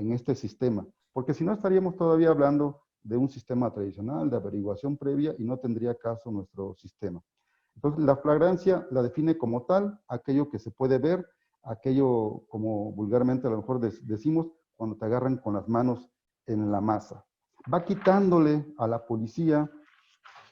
en este sistema, porque si no estaríamos todavía hablando de un sistema tradicional de averiguación previa y no tendría caso nuestro sistema. Entonces, la flagrancia la define como tal, aquello que se puede ver, aquello, como vulgarmente a lo mejor decimos, cuando te agarran con las manos en la masa. Va quitándole a la policía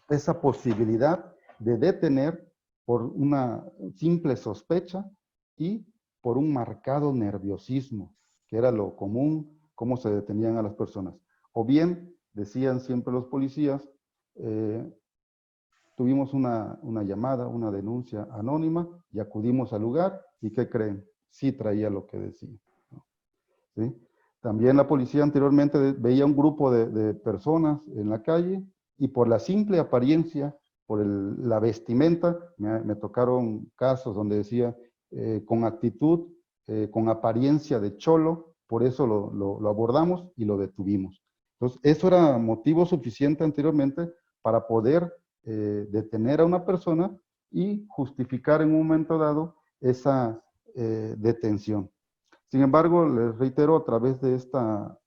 esa posibilidad de detener por una simple sospecha y por un marcado nerviosismo, que era lo común, cómo se detenían a las personas. O bien, decían siempre los policías, tuvimos una llamada, una denuncia anónima y acudimos al lugar y ¿qué creen? Sí traía lo que decía. ¿Sí? También la policía anteriormente veía un grupo de personas en la calle y por la simple apariencia, por la vestimenta, me tocaron casos donde decía con actitud, con apariencia de cholo, por eso lo abordamos y lo detuvimos. Entonces, eso era motivo suficiente anteriormente para poder detener a una persona y justificar en un momento dado esa detención. Sin embargo, les reitero, a través de esta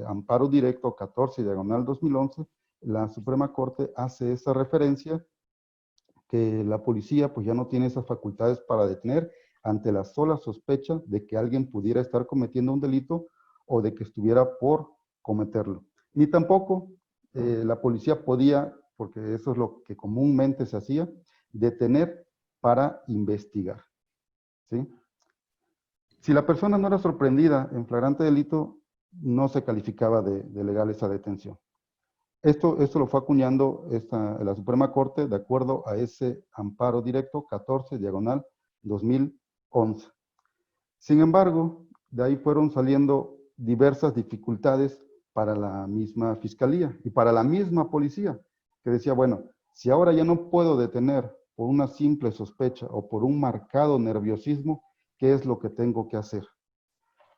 amparo directo 14/2011, la Suprema Corte hace esa referencia que la policía pues ya no tiene esas facultades para detener ante la sola sospecha de que alguien pudiera estar cometiendo un delito o de que estuviera por cometerlo. Ni tampoco la policía podía, porque eso es lo que comúnmente se hacía, detener para investigar. ¿Sí? Si la persona no era sorprendida en flagrante delito, no se calificaba de legal esa detención. Esto lo fue acuñando la Suprema Corte de acuerdo a ese amparo directo 14/2011. Sin embargo, de ahí fueron saliendo diversas dificultades para la misma fiscalía y para la misma policía, que decía, bueno, si ahora ya no puedo detener por una simple sospecha o por un marcado nerviosismo, ¿qué es lo que tengo que hacer?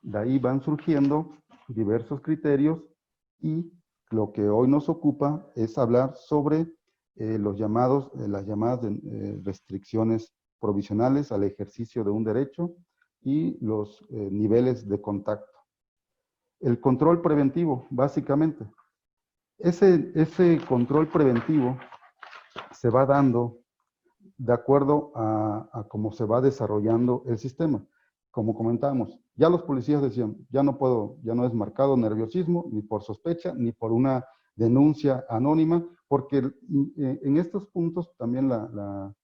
De ahí van surgiendo diversos criterios y lo que hoy nos ocupa es hablar sobre las llamadas restricciones provisionales al ejercicio de un derecho y los niveles de contacto. El control preventivo, básicamente. Ese control preventivo se va dando de acuerdo a cómo se va desarrollando el sistema. Como comentábamos, ya los policías decían, ya no es marcado nerviosismo, ni por sospecha, ni por una denuncia anónima, porque en estos puntos también la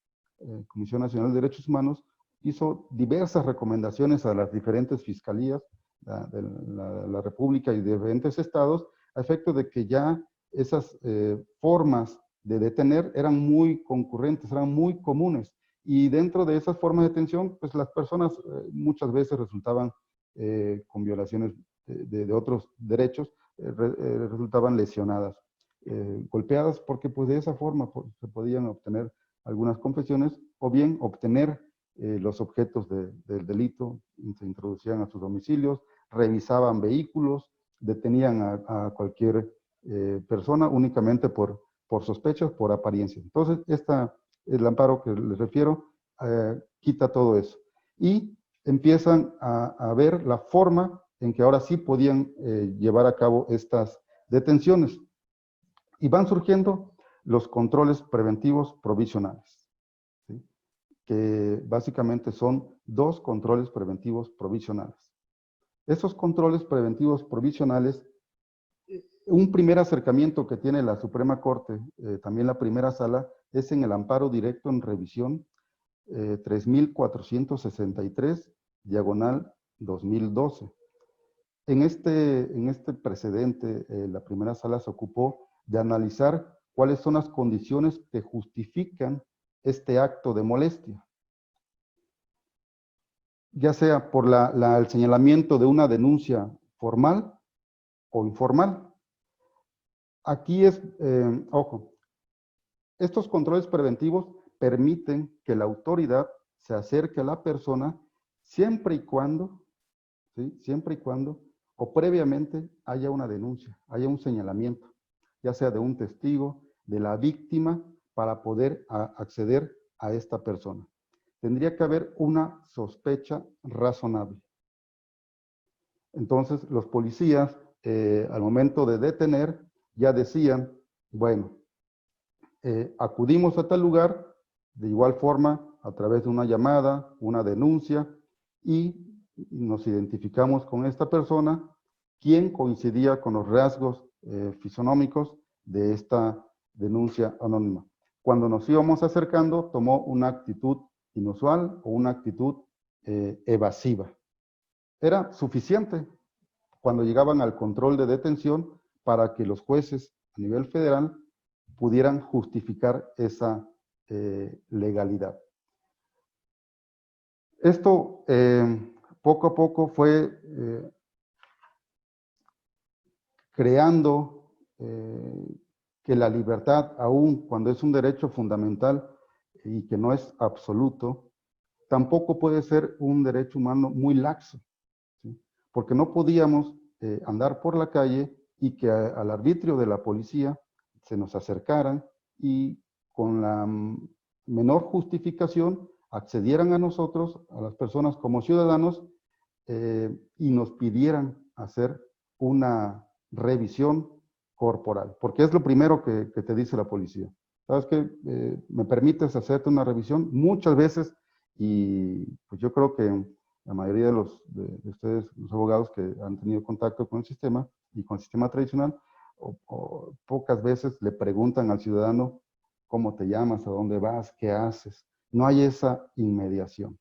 Comisión Nacional de Derechos Humanos hizo diversas recomendaciones a las diferentes fiscalías de la República y de diferentes estados, a efecto de que ya esas formas de detener eran muy concurrentes, eran muy comunes. Y dentro de esas formas de detención, pues las personas muchas veces resultaban con violaciones de otros derechos, resultaban lesionadas, golpeadas, porque pues de esa forma pues, se podían obtener algunas confesiones o bien obtener los objetos del delito, se introducían a sus domicilios, revisaban vehículos, detenían a cualquier persona únicamente por sospechas, por apariencia. Entonces, el amparo que les refiero quita todo eso. Y empiezan a ver la forma en que ahora sí podían llevar a cabo estas detenciones. Y van surgiendo los controles preventivos provisionales, ¿sí? Que básicamente son 2 controles preventivos provisionales. Esos controles preventivos provisionales, un primer acercamiento que tiene la Suprema Corte, también la primera sala, es en el amparo directo en revisión 3463/2012. En este precedente, la primera sala se ocupó de analizar cuáles son las condiciones que justifican este acto de molestia, ya sea por el señalamiento de una denuncia formal o informal. Aquí ojo, estos controles preventivos permiten que la autoridad se acerque a la persona siempre y cuando, ¿sí? Siempre y cuando o previamente haya una denuncia, haya un señalamiento, ya sea de un testigo, de la víctima, para poder acceder a esta persona. Tendría que haber una sospecha razonable. Entonces, los policías, al momento de detener, ya decían, bueno, acudimos a tal lugar, de igual forma, a través de una llamada, una denuncia, y nos identificamos con esta persona, quien coincidía con los rasgos fisonómicos de esta denuncia anónima. Cuando nos íbamos acercando, tomó una actitud inusual o una actitud evasiva. Era suficiente cuando llegaban al control de detención para que los jueces a nivel federal pudieran justificar esa legalidad. Esto poco a poco fue creando que la libertad, aun cuando es un derecho fundamental y que no es absoluto, tampoco puede ser un derecho humano muy laxo, ¿sí? Porque no podíamos andar por la calle y que al arbitrio de la policía se nos acercaran y con la menor justificación accedieran a nosotros, a las personas como ciudadanos, y nos pidieran hacer una revisión corporal, porque es lo primero que te dice la policía. ¿Sabes qué? ¿Me permites hacerte una revisión? Muchas veces, y pues yo creo que la mayoría de ustedes, los abogados que han tenido contacto con el sistema y con el sistema tradicional, o pocas veces le preguntan al ciudadano cómo te llamas, a dónde vas, qué haces. No hay esa inmediación.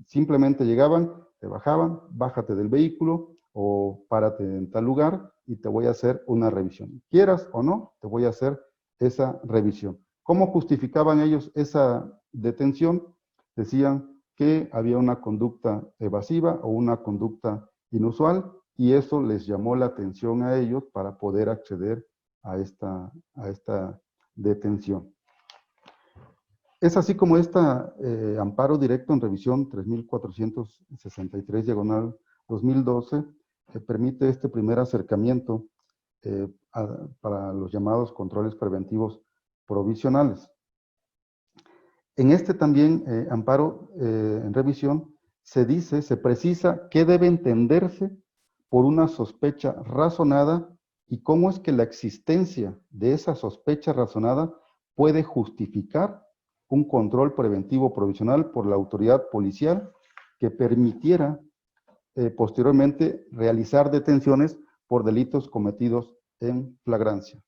Simplemente llegaban, te bajaban, bájate del vehículo o párate en tal lugar y te voy a hacer una revisión. Quieras o no, te voy a hacer esa revisión. ¿Cómo justificaban ellos esa detención? Decían que había una conducta evasiva o una conducta inusual y eso les llamó la atención a ellos para poder acceder a esta detención. Es así como esta amparo directo en revisión 3463 diagonal 2012 permite este primer acercamiento para los llamados controles preventivos provisionales. En este también amparo en revisión se precisa qué debe entenderse por una sospecha razonada y cómo es que la existencia de esa sospecha razonada puede justificar un control preventivo provisional por la autoridad policial que permitiera posteriormente realizar detenciones por delitos cometidos en flagrancia.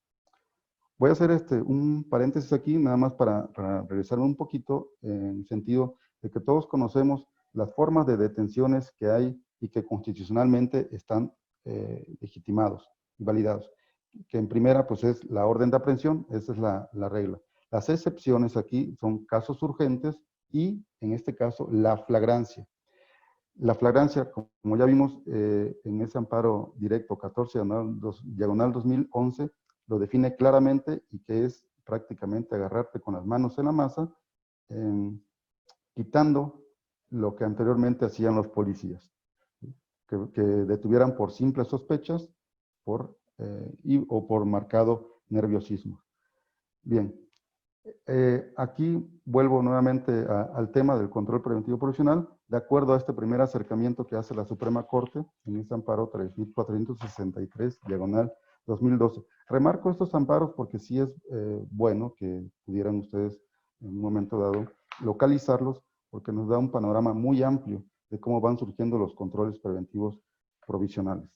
Voy a hacer un paréntesis aquí, nada más para regresarme un poquito en el sentido de que todos conocemos las formas de detenciones que hay y que constitucionalmente están legitimados y validados. Que en primera, pues es la orden de aprehensión, esa es la regla. Las excepciones aquí son casos urgentes y, en este caso, la flagrancia. La flagrancia, como ya vimos en ese amparo directo 14 diagonal 2011, lo define claramente y que es prácticamente agarrarte con las manos en la masa, quitando lo que anteriormente hacían los policías, que detuvieran por simples sospechas o por marcado nerviosismo. Bien, aquí vuelvo nuevamente al tema del control preventivo provisional, de acuerdo a este primer acercamiento que hace la Suprema Corte en este amparo 3463, diagonal 2012. Remarco estos amparos porque sí es bueno que pudieran ustedes en un momento dado localizarlos, porque nos da un panorama muy amplio de cómo van surgiendo los controles preventivos provisionales.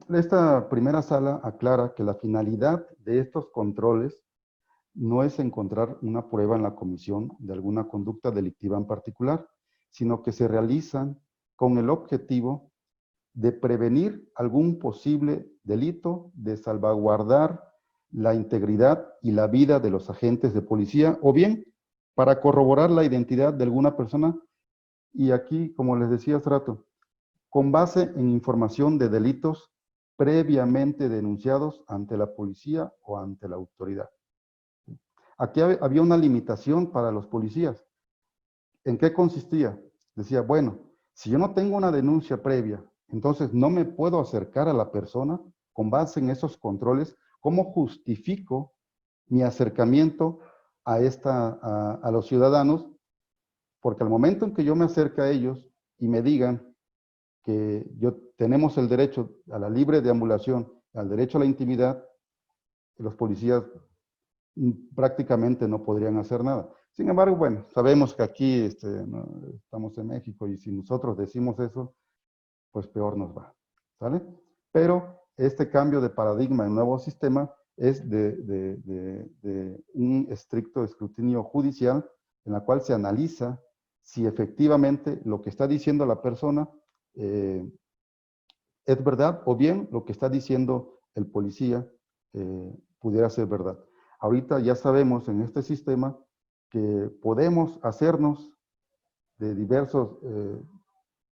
Esta primera sala aclara que la finalidad de estos controles no es encontrar una prueba en la comisión de alguna conducta delictiva en particular, sino que se realizan con el objetivo de prevenir algún posible delito, de salvaguardar la integridad y la vida de los agentes de policía, o bien para corroborar la identidad de alguna persona, y aquí, como les decía hace rato, con base en información de delitos previamente denunciados ante la policía o ante la autoridad. Aquí había una limitación para los policías. ¿En qué consistía? Decía, bueno, si yo no tengo una denuncia previa, entonces no me puedo acercar a la persona con base en esos controles. ¿Cómo justifico mi acercamiento a los ciudadanos? Porque al momento en que yo me acerque a ellos y me digan que tenemos el derecho a la libre deambulación, al derecho a la intimidad, los policías prácticamente no podrían hacer nada. Sin embargo, bueno, sabemos que aquí no, estamos en México y si nosotros decimos eso, pues peor nos va, ¿sale? Pero este cambio de paradigma en el nuevo sistema es de un estricto escrutinio judicial en la cual se analiza si efectivamente lo que está diciendo la persona es verdad o bien lo que está diciendo el policía pudiera ser verdad. Ahorita ya sabemos en este sistema que podemos hacernos de diversos,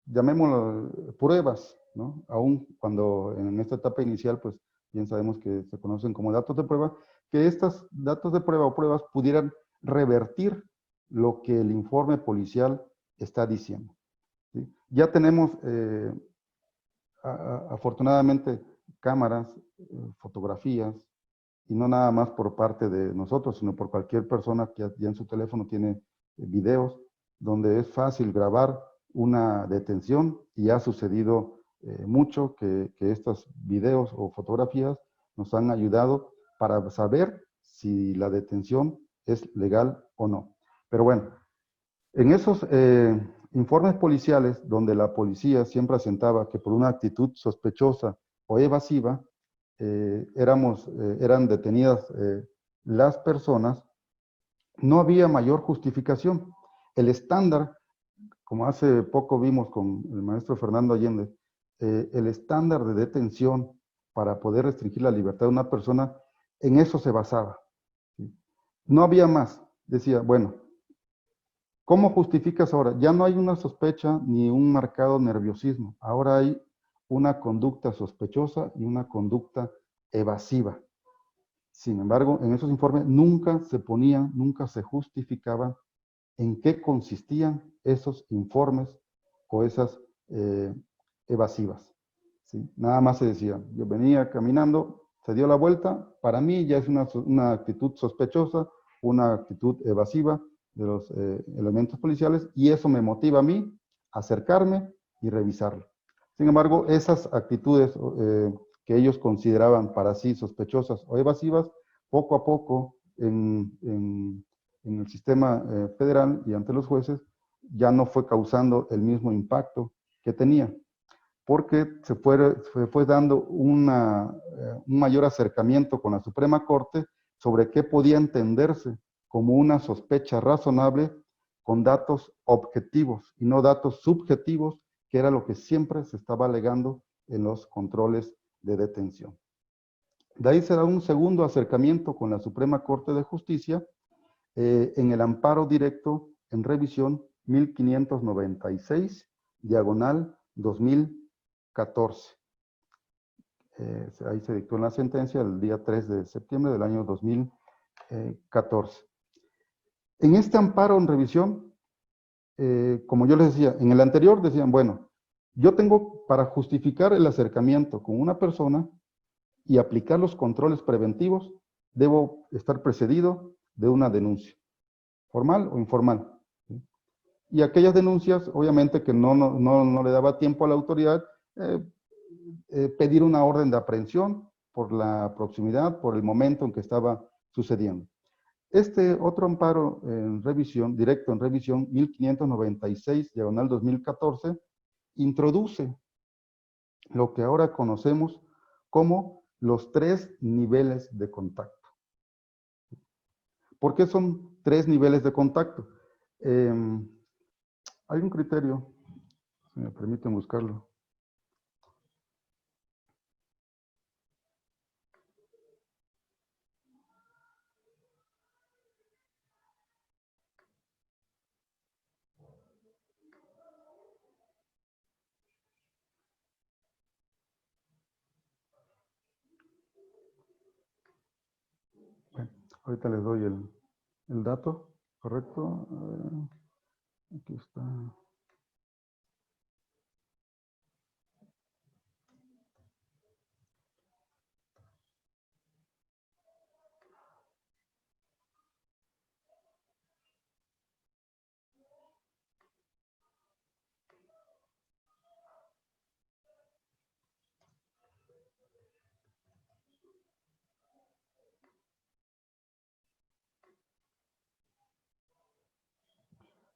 llamémoslo, pruebas, ¿no? Aún cuando en esta etapa inicial, pues bien sabemos que se conocen como datos de prueba, que estos datos de prueba o pruebas pudieran revertir lo que el informe policial está diciendo, ¿sí? Ya tenemos afortunadamente cámaras, fotografías, y no nada más por parte de nosotros, sino por cualquier persona que ya en su teléfono tiene videos, donde es fácil grabar una detención y ha sucedido mucho que estos videos o fotografías nos han ayudado para saber si la detención es legal o no. Pero bueno, en esos informes policiales donde la policía siempre asentaba que por una actitud sospechosa o evasiva eran detenidas las personas, no había mayor justificación. El estándar, como hace poco vimos con el maestro Fernando Allende, el estándar de detención para poder restringir la libertad de una persona, en eso se basaba, ¿sí? No había más. Decía, bueno, ¿cómo justificas ahora? Ya no hay una sospecha ni un marcado nerviosismo. Ahora hay una conducta sospechosa y una conducta evasiva. Sin embargo, en esos informes nunca se ponían, nunca se justificaban en qué consistían esos informes o esas evasivas, ¿sí? Nada más se decía, yo venía caminando, se dio la vuelta, para mí ya es una actitud sospechosa, una actitud evasiva de los elementos policiales y eso me motiva a mí a acercarme y revisarlo. Sin embargo, esas actitudes que ellos consideraban para sí sospechosas o evasivas, poco a poco en el sistema federal y ante los jueces, ya no fue causando el mismo impacto que tenía, porque se fue dando un mayor acercamiento con la Suprema Corte sobre qué podía entenderse como una sospecha razonable con datos objetivos y no datos subjetivos, que era lo que siempre se estaba alegando en los controles de detención. De ahí se da un segundo acercamiento con la Suprema Corte de Justicia, en el amparo directo en revisión 1596, diagonal 2014. Ahí se dictó la sentencia el día 3 de septiembre del año 2014. En este amparo en revisión, como yo les decía, en el anterior decían, bueno, yo tengo para justificar el acercamiento con una persona y aplicar los controles preventivos, debo estar precedido de una denuncia, formal o informal. Y aquellas denuncias, obviamente que no le daba tiempo a la autoridad pedir una orden de aprehensión por la proximidad, por el momento en que estaba sucediendo. Este otro amparo en revisión, directo en revisión, 1596, diagonal 2014, introduce lo que ahora conocemos como los 3 niveles de contacto. ¿Por qué son 3 niveles de contacto? Hay un criterio, si me permiten buscarlo. Bueno, ahorita les doy el dato correcto. Aquí está.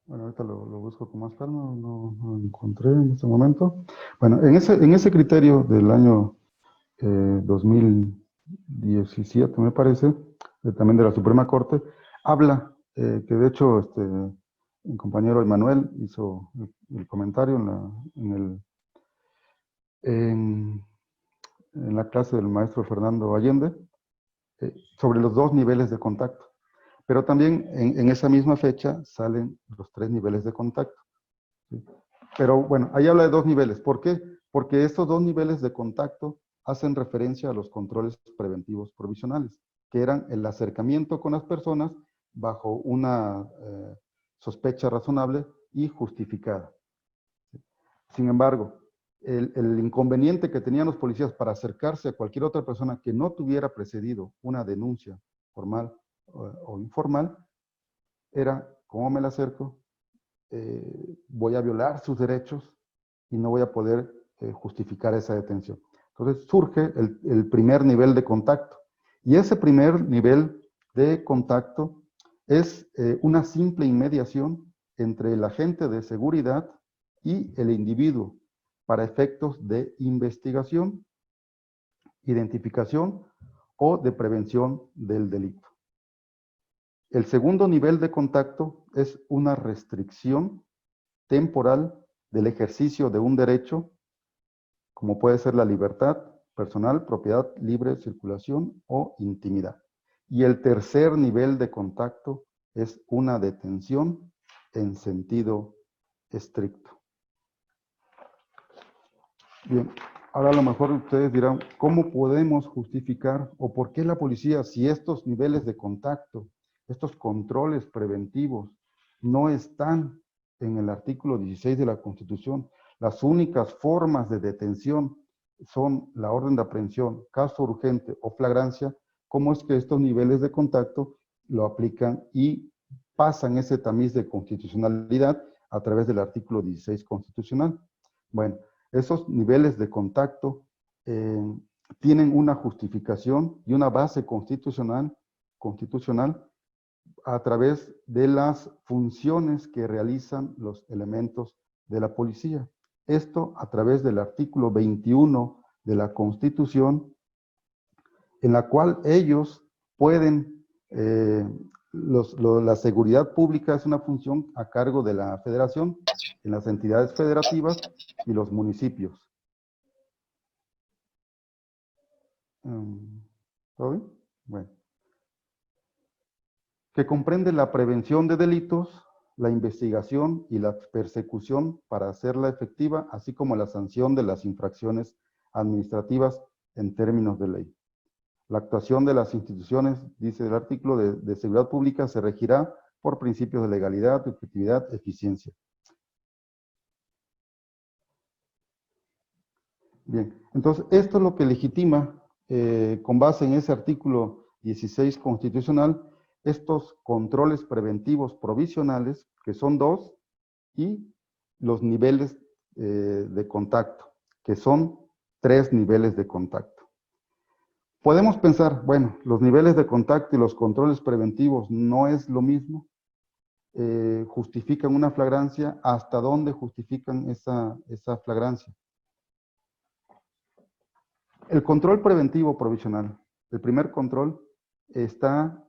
Bueno, ahorita lo busco con más calma, no lo encontré en este momento. Bueno, en ese criterio del año 2017, me parece, también de la Suprema Corte, habla que de hecho el compañero Emanuel hizo el comentario en, en la clase del maestro Fernando Allende sobre los dos niveles de contacto. Pero también en esa misma fecha salen los tres niveles de contacto. ¿Sí? Pero bueno, ahí habla de dos niveles. ¿Por qué? Porque estos dos niveles de contacto hacen referencia a los controles preventivos provisionales, que eran el acercamiento con las personas bajo una sospecha razonable y justificada. Sin embargo, el inconveniente que tenían los policías para acercarse a cualquier otra persona que no tuviera precedido una denuncia formal o informal era, ¿cómo me la acerco? Voy a violar sus derechos y no voy a poder justificar esa detención. Entonces surge el primer nivel de contacto. Y ese primer nivel de contacto es una simple inmediación entre el agente de seguridad y el individuo para efectos de investigación, identificación o de prevención del delito. El segundo nivel de contacto es una restricción temporal del ejercicio de un derecho, como puede ser la libertad personal, propiedad, libre circulación o intimidad. Y el tercer nivel de contacto es una detención en sentido estricto. Bien, ahora a lo mejor ustedes dirán, ¿cómo podemos justificar o por qué la policía, si estos niveles de contacto, estos controles preventivos no están en el artículo 16 de la Constitución? Las únicas formas de detención son la orden de aprehensión, caso urgente o flagrancia. ¿Cómo es que estos niveles de contacto lo aplican y pasan ese tamiz de constitucionalidad a través del artículo 16 constitucional? Bueno, esos niveles de contacto tienen una justificación y una base constitucional a través de las funciones que realizan los elementos de la policía. Esto a través del artículo 21 de la Constitución, en la cual ellos pueden, la seguridad pública es una función a cargo de la federación, en las entidades federativas y los municipios. ¿Todo bien? Bueno. Que comprende la prevención de delitos, la investigación y la persecución para hacerla efectiva, así como la sanción de las infracciones administrativas en términos de ley. La actuación de las instituciones, dice el artículo, de seguridad pública se regirá por principios de legalidad, objetividad, eficiencia. Bien, entonces esto es lo que legitima, con base en ese artículo 16 constitucional, estos controles preventivos provisionales, que son dos, y los niveles de contacto, que son tres niveles de contacto. Podemos pensar, bueno, los niveles de contacto y los controles preventivos no es lo mismo, justifican una flagrancia, ¿hasta dónde justifican esa flagrancia? El control preventivo provisional, el primer control, está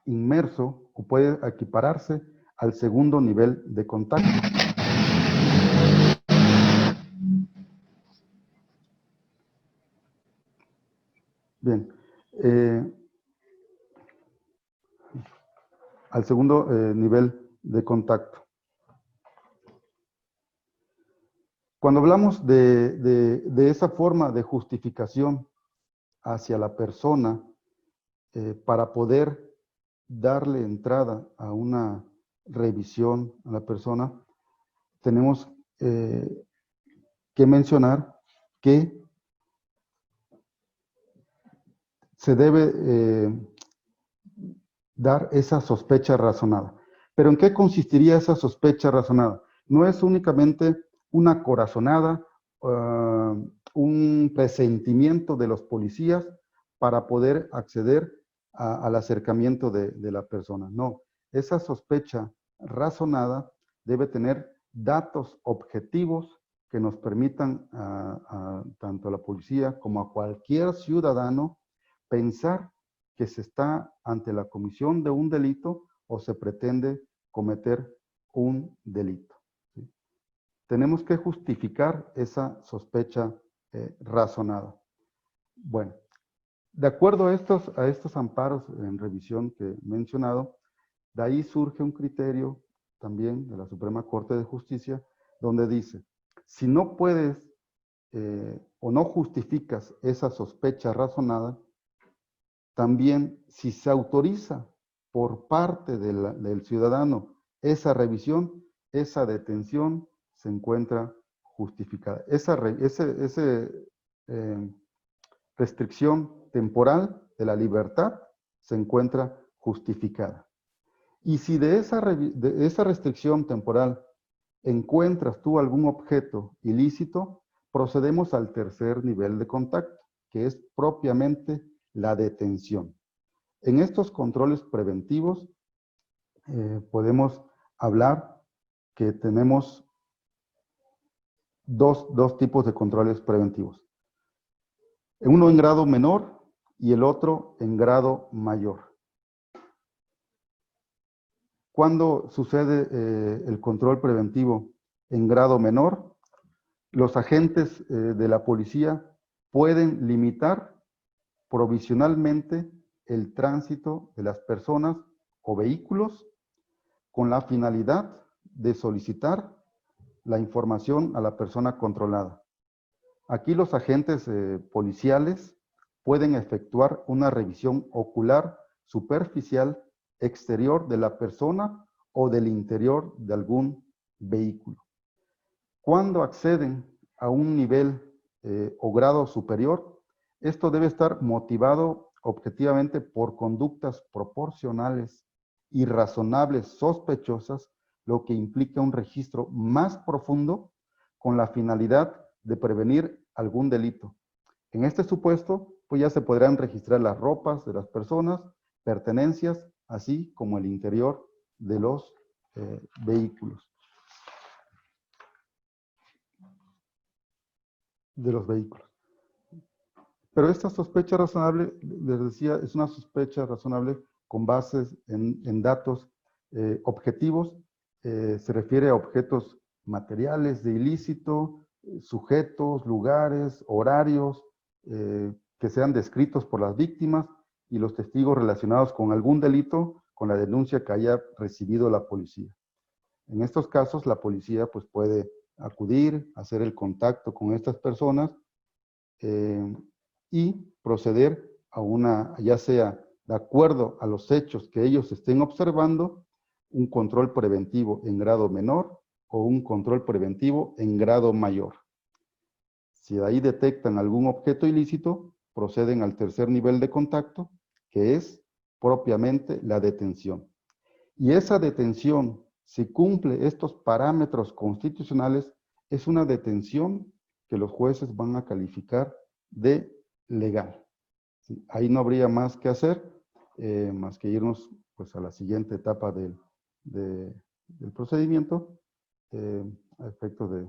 inmerso o puede equipararse al segundo nivel de contacto. Bien, al segundo nivel de contacto. Cuando hablamos de esa forma de justificación hacia la persona para poder darle entrada a una revisión a la persona, tenemos que mencionar que se debe dar esa sospecha razonada. ¿Pero en qué consistiría esa sospecha razonada? No es únicamente una corazonada, un presentimiento de los policías para poder acceder al acercamiento de la persona. No, esa sospecha razonada debe tener datos objetivos que nos permitan tanto a la policía como a cualquier ciudadano pensar que se está ante la comisión de un delito o se pretende cometer un delito. ¿Sí? Tenemos que justificar esa sospecha razonada. Bueno, de acuerdo a estos amparos en revisión que he mencionado, de ahí surge un criterio también de la Suprema Corte de Justicia, donde dice, si no puedes o no justificas esa sospecha razonada, también si se autoriza por parte del ciudadano esa revisión, esa detención se encuentra justificada. Esa restricción temporal de la libertad se encuentra justificada. Y si de esa restricción temporal encuentras tú algún objeto ilícito, procedemos al tercer nivel de contacto, que es propiamente la detención. En estos controles preventivos podemos hablar que tenemos dos tipos de controles preventivos. Uno en grado menor y el otro en grado mayor. Cuando sucede el control preventivo en grado menor, los agentes de la policía pueden limitar provisionalmente el tránsito de las personas o vehículos con la finalidad de solicitar la información a la persona controlada. Aquí los agentes policiales pueden efectuar una revisión ocular superficial exterior de la persona o del interior de algún vehículo. Cuando acceden a un nivel o grado superior, esto debe estar motivado objetivamente por conductas proporcionales y razonables sospechosas, lo que implica un registro más profundo con la finalidad de prevenir algún delito. En este supuesto, pues ya se podrán registrar las ropas de las personas, pertenencias, así como el interior de los vehículos. Pero esta sospecha razonable, les decía, es una sospecha razonable con bases en datos objetivos. Se refiere a objetos materiales de ilícito, sujetos, lugares, horarios, que sean descritos por las víctimas y los testigos relacionados con algún delito, con la denuncia que haya recibido la policía. En estos casos, la policía pues, puede acudir, hacer el contacto con estas personas y proceder a una, ya sea de acuerdo a los hechos que ellos estén observando, un control preventivo en grado menor o un control preventivo en grado mayor. Si de ahí detectan algún objeto ilícito, proceden al tercer nivel de contacto, que es propiamente la detención. Y esa detención, si cumple estos parámetros constitucionales, es una detención que los jueces van a calificar de legal. ¿Sí? Ahí no habría más que hacer, más que irnos pues, a la siguiente etapa del procedimiento, a efecto de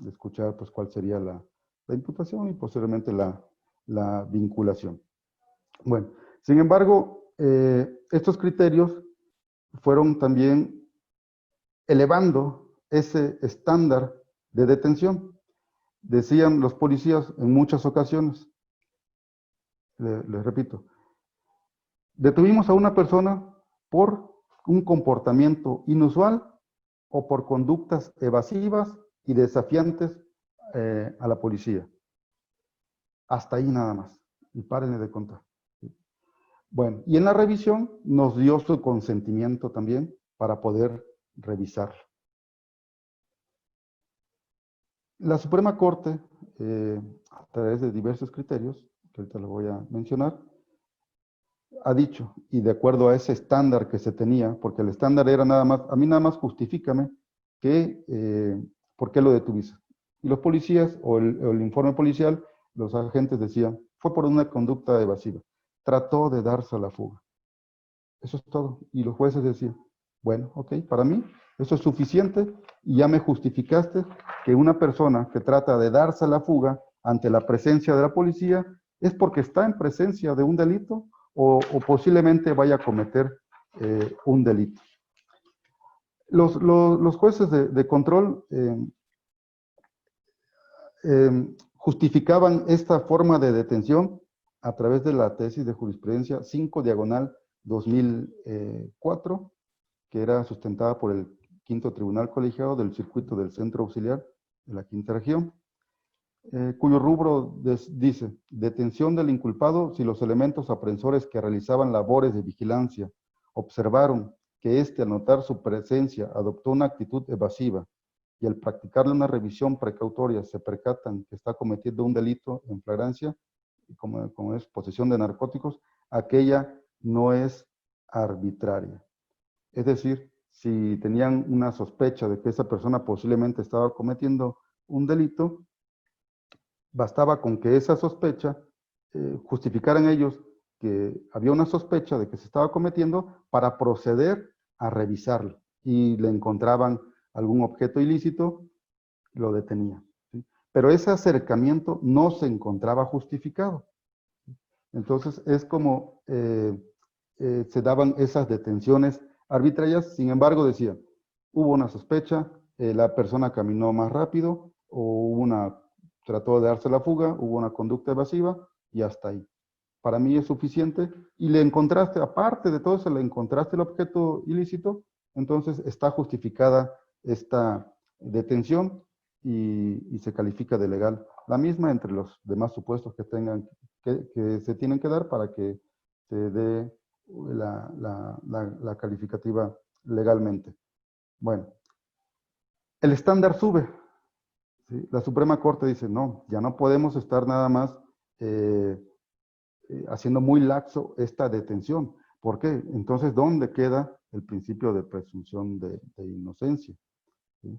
escuchar pues, cuál sería la imputación y posteriormente la vinculación. Bueno, sin embargo, estos criterios fueron también elevando ese estándar de detención. Decían los policías en muchas ocasiones, les repito, detuvimos a una persona por un comportamiento inusual o por conductas evasivas y desafiantes a la policía. Hasta ahí nada más. Y párenle de contar. Bueno, y en la revisión nos dio su consentimiento también para poder revisarlo. La Suprema Corte, a través de diversos criterios, que ahorita lo voy a mencionar, ha dicho, y de acuerdo a ese estándar que se tenía, porque el estándar era nada más, a mí nada más justifícame que, ¿por qué lo detuviste? Y los policías, o el informe policial, los agentes decían, fue por una conducta evasiva. Trató de darse a la fuga. Eso es todo. Y los jueces decían, Bueno, ok, para mí eso es suficiente y ya me justificaste que una persona que trata de darse a la fuga ante la presencia de la policía es porque está en presencia de un delito o posiblemente vaya a cometer un delito. Los jueces de control justificaban esta forma de detención a través de la tesis de jurisprudencia 5/2004, que era sustentada por el Quinto Tribunal Colegiado del Circuito del Centro Auxiliar de la Quinta Región, cuyo rubro dice, detención del inculpado si los elementos aprensores que realizaban labores de vigilancia observaron que éste, al notar su presencia, adoptó una actitud evasiva y al practicarle una revisión precautoria se percatan que está cometiendo un delito en flagrancia, como es posesión de narcóticos, aquella no es arbitraria. Es decir, si tenían una sospecha de que esa persona posiblemente estaba cometiendo un delito, bastaba con que esa sospecha justificaran ellos que había una sospecha de que se estaba cometiendo para proceder a revisarlo y le encontraban algún objeto ilícito, lo detenían. ¿Sí? Pero ese acercamiento no se encontraba justificado. Entonces es como se daban esas detenciones arbitrarias, sin embargo decían, hubo una sospecha, la persona caminó más rápido o trató de darse la fuga, hubo una conducta evasiva y hasta ahí. Para mí es suficiente y le encontraste, aparte de todo eso, le encontraste el objeto ilícito, entonces está justificada esta detención y se califica de legal. La misma entre los demás supuestos que se tienen que dar para que se dé la calificativa legalmente. Bueno, el estándar sube. ¿Sí? La Suprema Corte dice, no, ya no podemos estar nada más haciendo muy laxo esta detención. ¿Por qué? Entonces, ¿dónde queda el principio de presunción de inocencia? ¿Sí?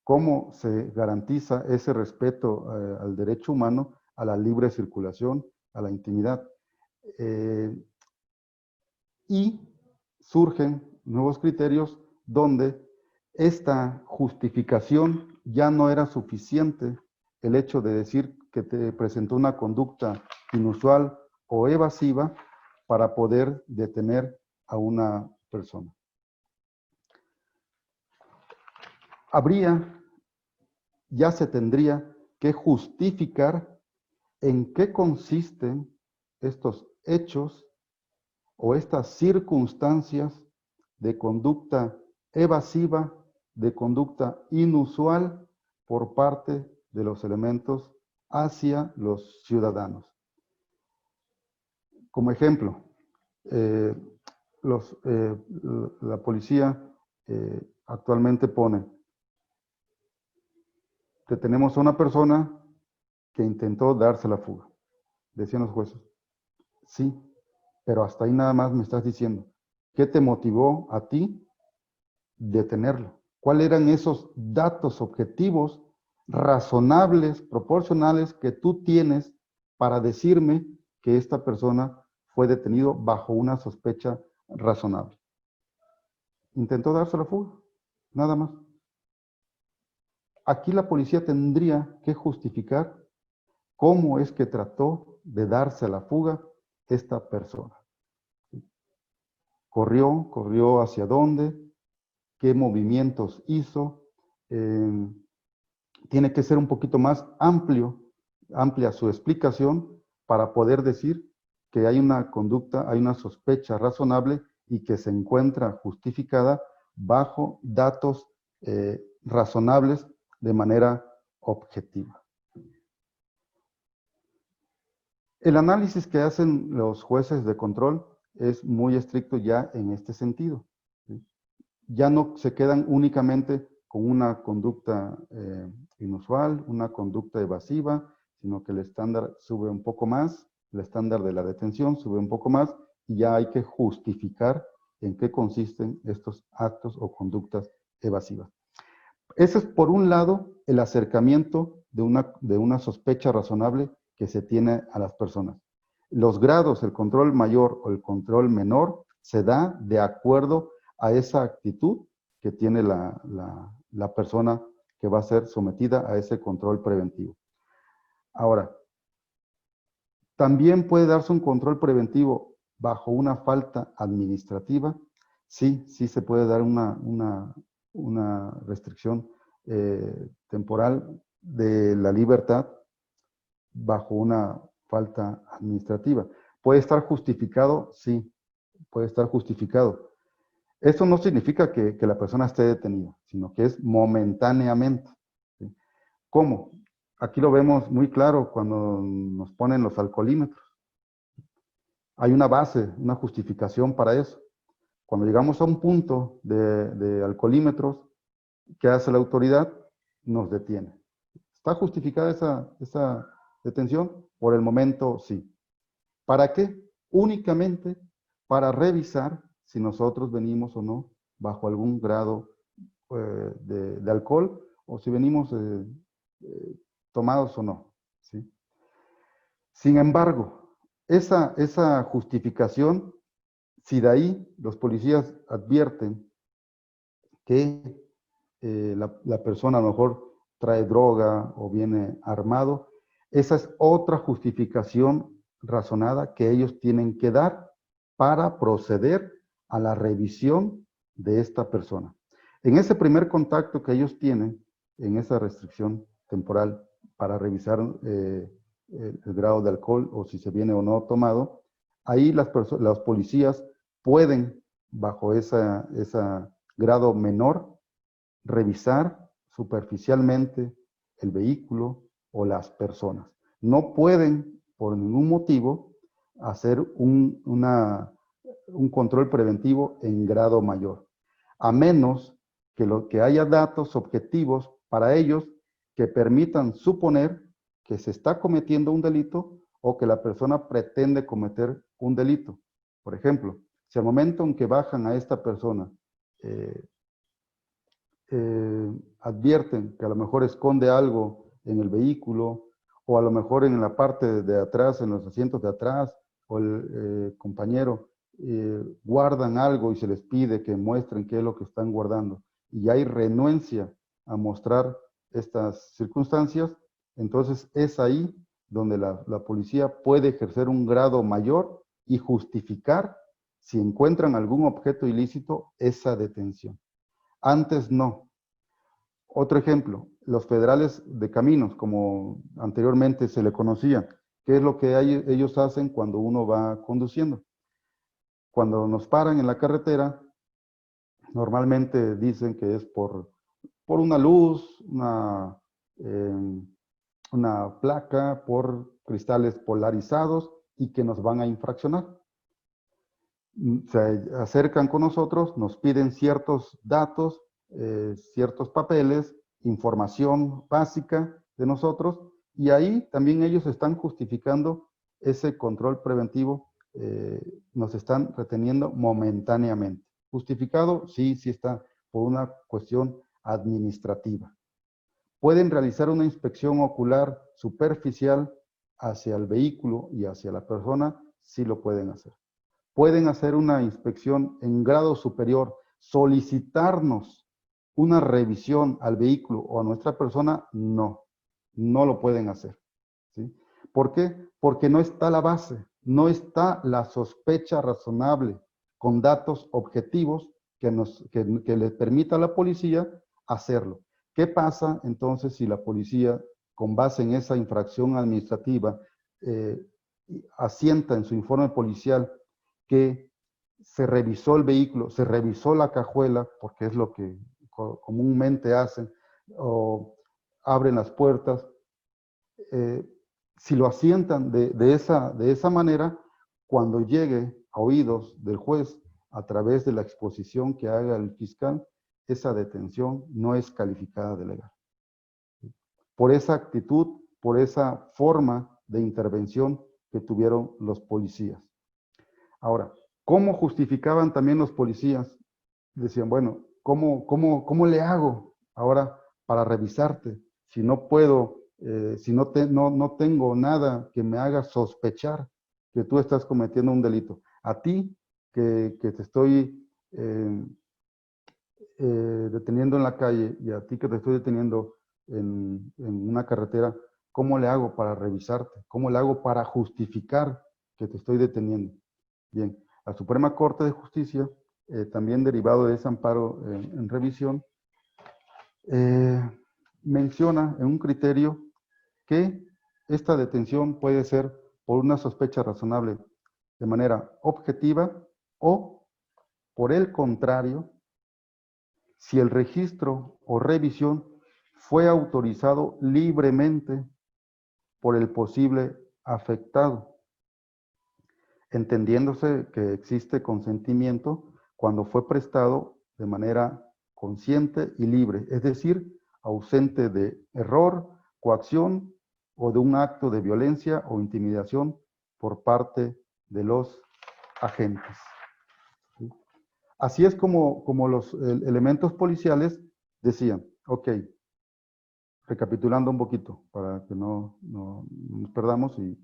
¿Cómo se garantiza ese respeto al derecho humano, a la libre circulación, a la intimidad? Y surgen nuevos criterios donde esta justificación ya no era suficiente, el hecho de decir que te presentó una conducta inusual o evasiva para poder detener a una persona. Ya se tendría que justificar en qué consisten estos hechos o estas circunstancias de conducta evasiva, de conducta inusual por parte de los elementos hacia los ciudadanos. Como ejemplo, la policía actualmente pone, detenemos a una persona que intentó darse la fuga. Decían los jueces, sí, pero hasta ahí nada más me estás diciendo. ¿Qué te motivó a ti detenerlo? ¿Cuáles eran esos datos objetivos, razonables, proporcionales que tú tienes para decirme que esta persona fue detenido bajo una sospecha razonable? Intentó darse la fuga, nada más. Aquí la policía tendría que justificar cómo es que trató de darse a la fuga esta persona. ¿Corrió hacia dónde? ¿Qué movimientos hizo? Tiene que ser un poquito más amplia su explicación para poder decir que hay una conducta, hay una sospecha razonable y que se encuentra justificada bajo datos razonables de manera objetiva. El análisis que hacen los jueces de control es muy estricto ya en este sentido. ¿Sí? Ya no se quedan únicamente con una conducta inusual, una conducta evasiva, sino que el estándar sube un poco más, el estándar de la detención sube un poco más y ya hay que justificar en qué consisten estos actos o conductas evasivas. Ese es, por un lado, el acercamiento de una sospecha razonable que se tiene a las personas. Los grados, el control mayor o el control menor, se da de acuerdo a esa actitud que tiene la persona que va a ser sometida a ese control preventivo. Ahora, también puede darse un control preventivo bajo una falta administrativa. Sí, sí se puede dar una restricción temporal de la libertad bajo una falta administrativa. ¿Puede estar justificado? Sí, puede estar justificado. Esto no significa que la persona esté detenida, sino que es momentáneamente. ¿Sí? ¿Cómo? Aquí lo vemos muy claro cuando nos ponen los alcoholímetros. Hay una base, una justificación para eso. Cuando llegamos a un punto de alcoholímetros, ¿qué hace la autoridad? Nos detiene. ¿Está justificada esa detención? Por el momento, sí. ¿Para qué? Únicamente para revisar si nosotros venimos o no bajo algún grado de alcohol o si venimos tomados o no. ¿Sí? Sin embargo, esa justificación, si de ahí los policías advierten que la persona a lo mejor trae droga o viene armado, esa es otra justificación razonada que ellos tienen que dar para proceder a la revisión de esta persona. En ese primer contacto que ellos tienen, en esa restricción temporal para revisar el grado de alcohol o si se viene o no tomado, ahí los policías pueden, bajo ese grado menor, revisar superficialmente el vehículo o las personas. No pueden, por ningún motivo, hacer un control preventivo en grado mayor, a menos que haya datos objetivos para ellos que permitan suponer que se está cometiendo un delito o que la persona pretende cometer un delito. Por ejemplo, si al momento en que bajan a esta persona advierten que a lo mejor esconde algo en el vehículo o a lo mejor en la parte de atrás, en los asientos de atrás, o el compañero guardan algo y se les pide que muestren qué es lo que están guardando y hay renuencia a mostrar estas circunstancias, entonces es ahí donde la policía puede ejercer un grado mayor y justificar, si encuentran algún objeto ilícito, esa detención. Antes no. Otro ejemplo, los federales de caminos, como anteriormente se le conocía. ¿Qué es lo que ellos hacen cuando uno va conduciendo? Cuando nos paran en la carretera, normalmente dicen que es por una luz, una placa, por cristales polarizados y que nos van a infraccionar. Se acercan con nosotros, nos piden ciertos datos, ciertos papeles, información básica de nosotros, y ahí también ellos están justificando ese control preventivo, nos están reteniendo momentáneamente. ¿Justificado? Sí, sí está, por una cuestión administrativa. Pueden realizar una inspección ocular superficial hacia el vehículo y hacia la persona, sí lo pueden hacer. Pueden hacer una inspección en grado superior, solicitarnos una revisión al vehículo o a nuestra persona, no, no lo pueden hacer. ¿Sí? ¿Por qué? Porque no está la base, no está la sospecha razonable con datos objetivos que le permita a la policía hacerlo. ¿Qué pasa entonces si la policía, con base en esa infracción administrativa, asienta en su informe policial que se revisó el vehículo, se revisó la cajuela, porque es lo que comúnmente hacen, o abren las puertas? Si lo asientan de esa manera, cuando llegue a oídos del juez a través de la exposición que haga el fiscal, esa detención no es calificada de legal. Por esa actitud, por esa forma de intervención que tuvieron los policías. Ahora, ¿cómo justificaban también los policías? Decían, bueno, ¿cómo le hago ahora para revisarte? Si no puedo, si no tengo nada que me haga sospechar que tú estás cometiendo un delito. A ti, que te estoy deteniendo en la calle y a ti que te estoy deteniendo en una carretera, ¿cómo le hago para revisarte? ¿Cómo le hago para justificar que te estoy deteniendo? Bien, la Suprema Corte de Justicia, también derivado de ese amparo en revisión, eh, menciona en un criterio que esta detención puede ser por una sospecha razonable de manera objetiva o, por el contrario, si el registro o revisión fue autorizado libremente por el posible afectado, entendiéndose que existe consentimiento cuando fue prestado de manera consciente y libre, es decir, ausente de error, coacción o de un acto de violencia o intimidación por parte de los agentes. Así es como los elementos policiales decían, ok, recapitulando un poquito para que no nos perdamos y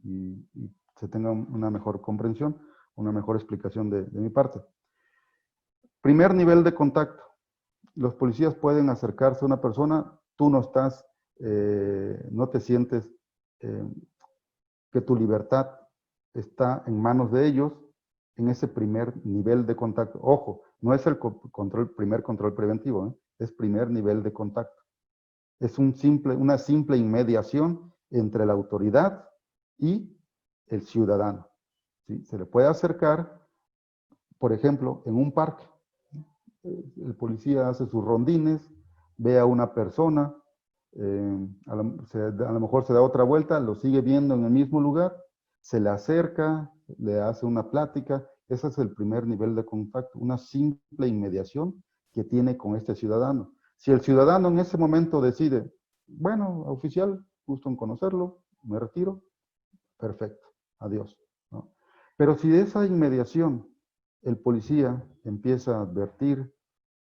se tenga una mejor comprensión, una mejor explicación de mi parte. Primer nivel de contacto. Los policías pueden acercarse a una persona, tú no estás, no te sientes eh, que tu libertad está en manos de ellos en ese primer nivel de contacto. Ojo, no es el primer control preventivo, es primer nivel de contacto. Es una simple inmediación entre la autoridad y el ciudadano. ¿Sí? Se le puede acercar, por ejemplo, en un parque. El policía hace sus rondines, ve a una persona, a lo mejor se da otra vuelta, lo sigue viendo en el mismo lugar, se le acerca, le hace una plática. Ese es el primer nivel de contacto, una simple inmediación que tiene con este ciudadano. Si el ciudadano en ese momento decide, bueno, oficial, gusto en conocerlo, me retiro, perfecto, adiós, ¿no? Pero si de esa inmediación el policía empieza a advertir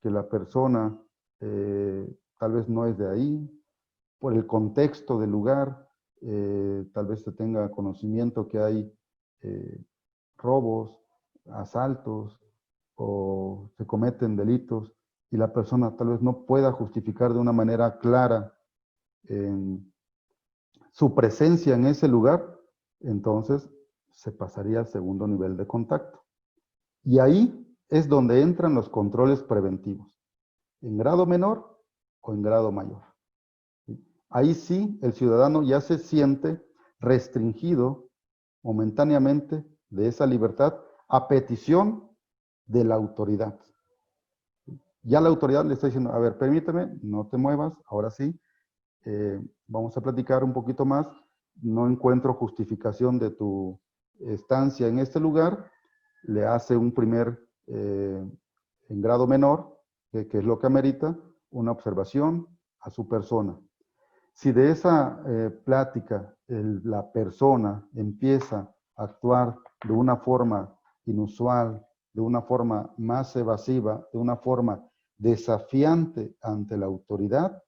que la persona tal vez no es de ahí, por el contexto del lugar, tal vez se tenga conocimiento que hay eh, robos, asaltos o se cometen delitos y la persona tal vez no pueda justificar de una manera clara su presencia en ese lugar, entonces se pasaría al segundo nivel de contacto. Y ahí es donde entran los controles preventivos, en grado menor o en grado mayor. Ahí sí el ciudadano ya se siente restringido momentáneamente de esa libertad a petición de la autoridad. Ya la autoridad le está diciendo, a ver, permíteme, no te muevas, ahora sí, vamos a platicar un poquito más, no encuentro justificación de tu estancia en este lugar, le hace un primer, en grado menor, que es lo que amerita, una observación a su persona. Si de esa plática la persona empieza a actuar de una forma inusual, de una forma más evasiva, de una forma desafiante ante la autoridad,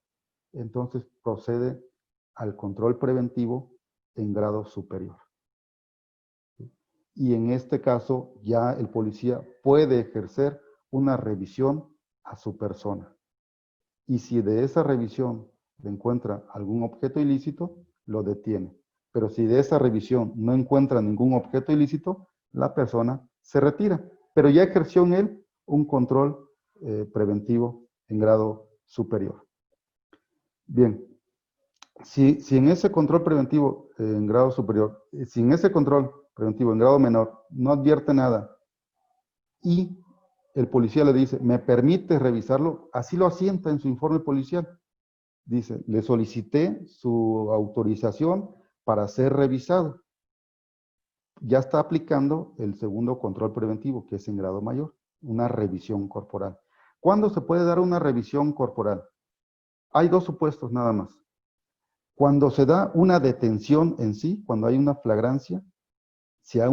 entonces procede al control preventivo en grado superior. Y en este caso ya el policía puede ejercer una revisión a su persona. Y si de esa revisión le encuentra algún objeto ilícito, lo detiene. Pero si de esa revisión no encuentra ningún objeto ilícito, la persona se retira. Pero ya ejerció en él un control preventivo en grado superior. Bien, si en ese control preventivo en grado superior, si en ese control preventivo en grado menor no advierte nada y el policía le dice, ¿me permite revisarlo? Así lo asienta en su informe policial. Dice, le solicité su autorización para ser revisado. Ya está aplicando el segundo control preventivo, que es en grado mayor, una revisión corporal. ¿Cuándo se puede dar una revisión corporal? Hay dos supuestos nada más. Cuando se da una detención en sí, cuando hay una flagrancia, si a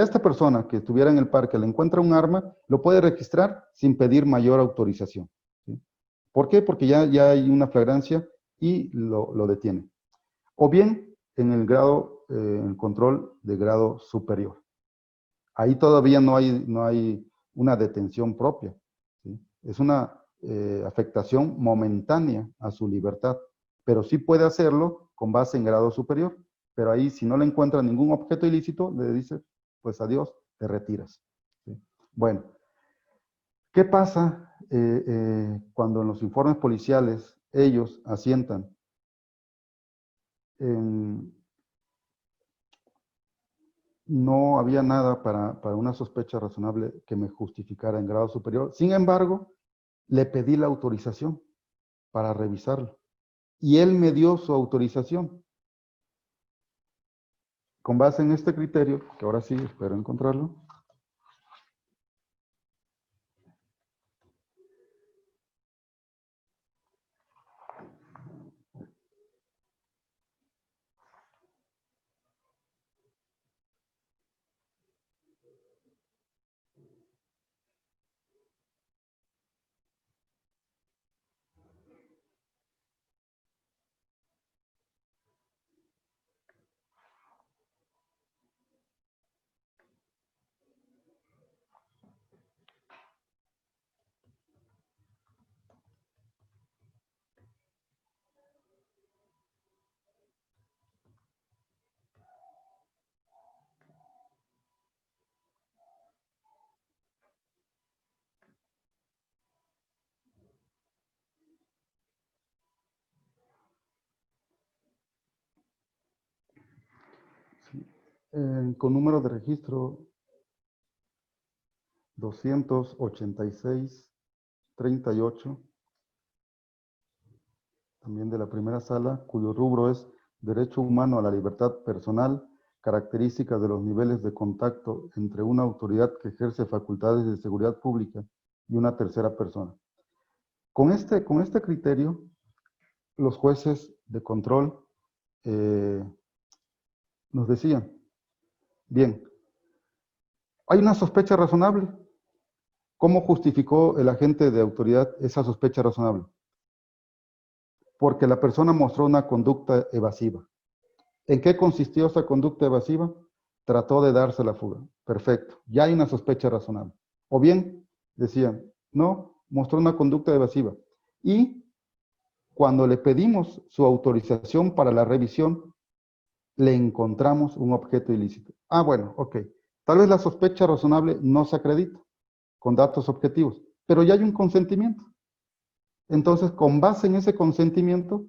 esta persona que estuviera en el parque le encuentra un arma, lo puede registrar sin pedir mayor autorización. ¿Sí? ¿Por qué? Porque ya hay una flagrancia y lo detiene. O bien en el control de grado superior. Ahí todavía no hay una detención propia. ¿Sí? Es una afectación momentánea a su libertad, pero sí puede hacerlo con base en grado superior. Pero ahí, si no le encuentra ningún objeto ilícito, le dice, pues adiós, te retiras. ¿Sí? Bueno, ¿qué pasa cuando en los informes policiales ellos asientan en no había nada para una sospecha razonable que me justificara en grado superior? Sin embargo, le pedí la autorización para revisarlo y él me dio su autorización. Con base en este criterio, que ahora sí espero encontrarlo, sí, con número de registro 286-38, también de la primera sala, cuyo rubro es Derecho Humano a la Libertad Personal, características de los niveles de contacto entre una autoridad que ejerce facultades de seguridad pública y una tercera persona. Con este criterio, los jueces de control nos decían, bien, hay una sospecha razonable. ¿Cómo justificó el agente de autoridad esa sospecha razonable? Porque la persona mostró una conducta evasiva. ¿En qué consistió esa conducta evasiva? Trató de darse la fuga. Perfecto, ya hay una sospecha razonable. O bien, decían, no, mostró una conducta evasiva. Y cuando le pedimos su autorización para la revisión, le encontramos un objeto ilícito. Ah, bueno, ok. Tal vez la sospecha razonable no se acredita con datos objetivos, pero ya hay un consentimiento. Entonces, con base en ese consentimiento,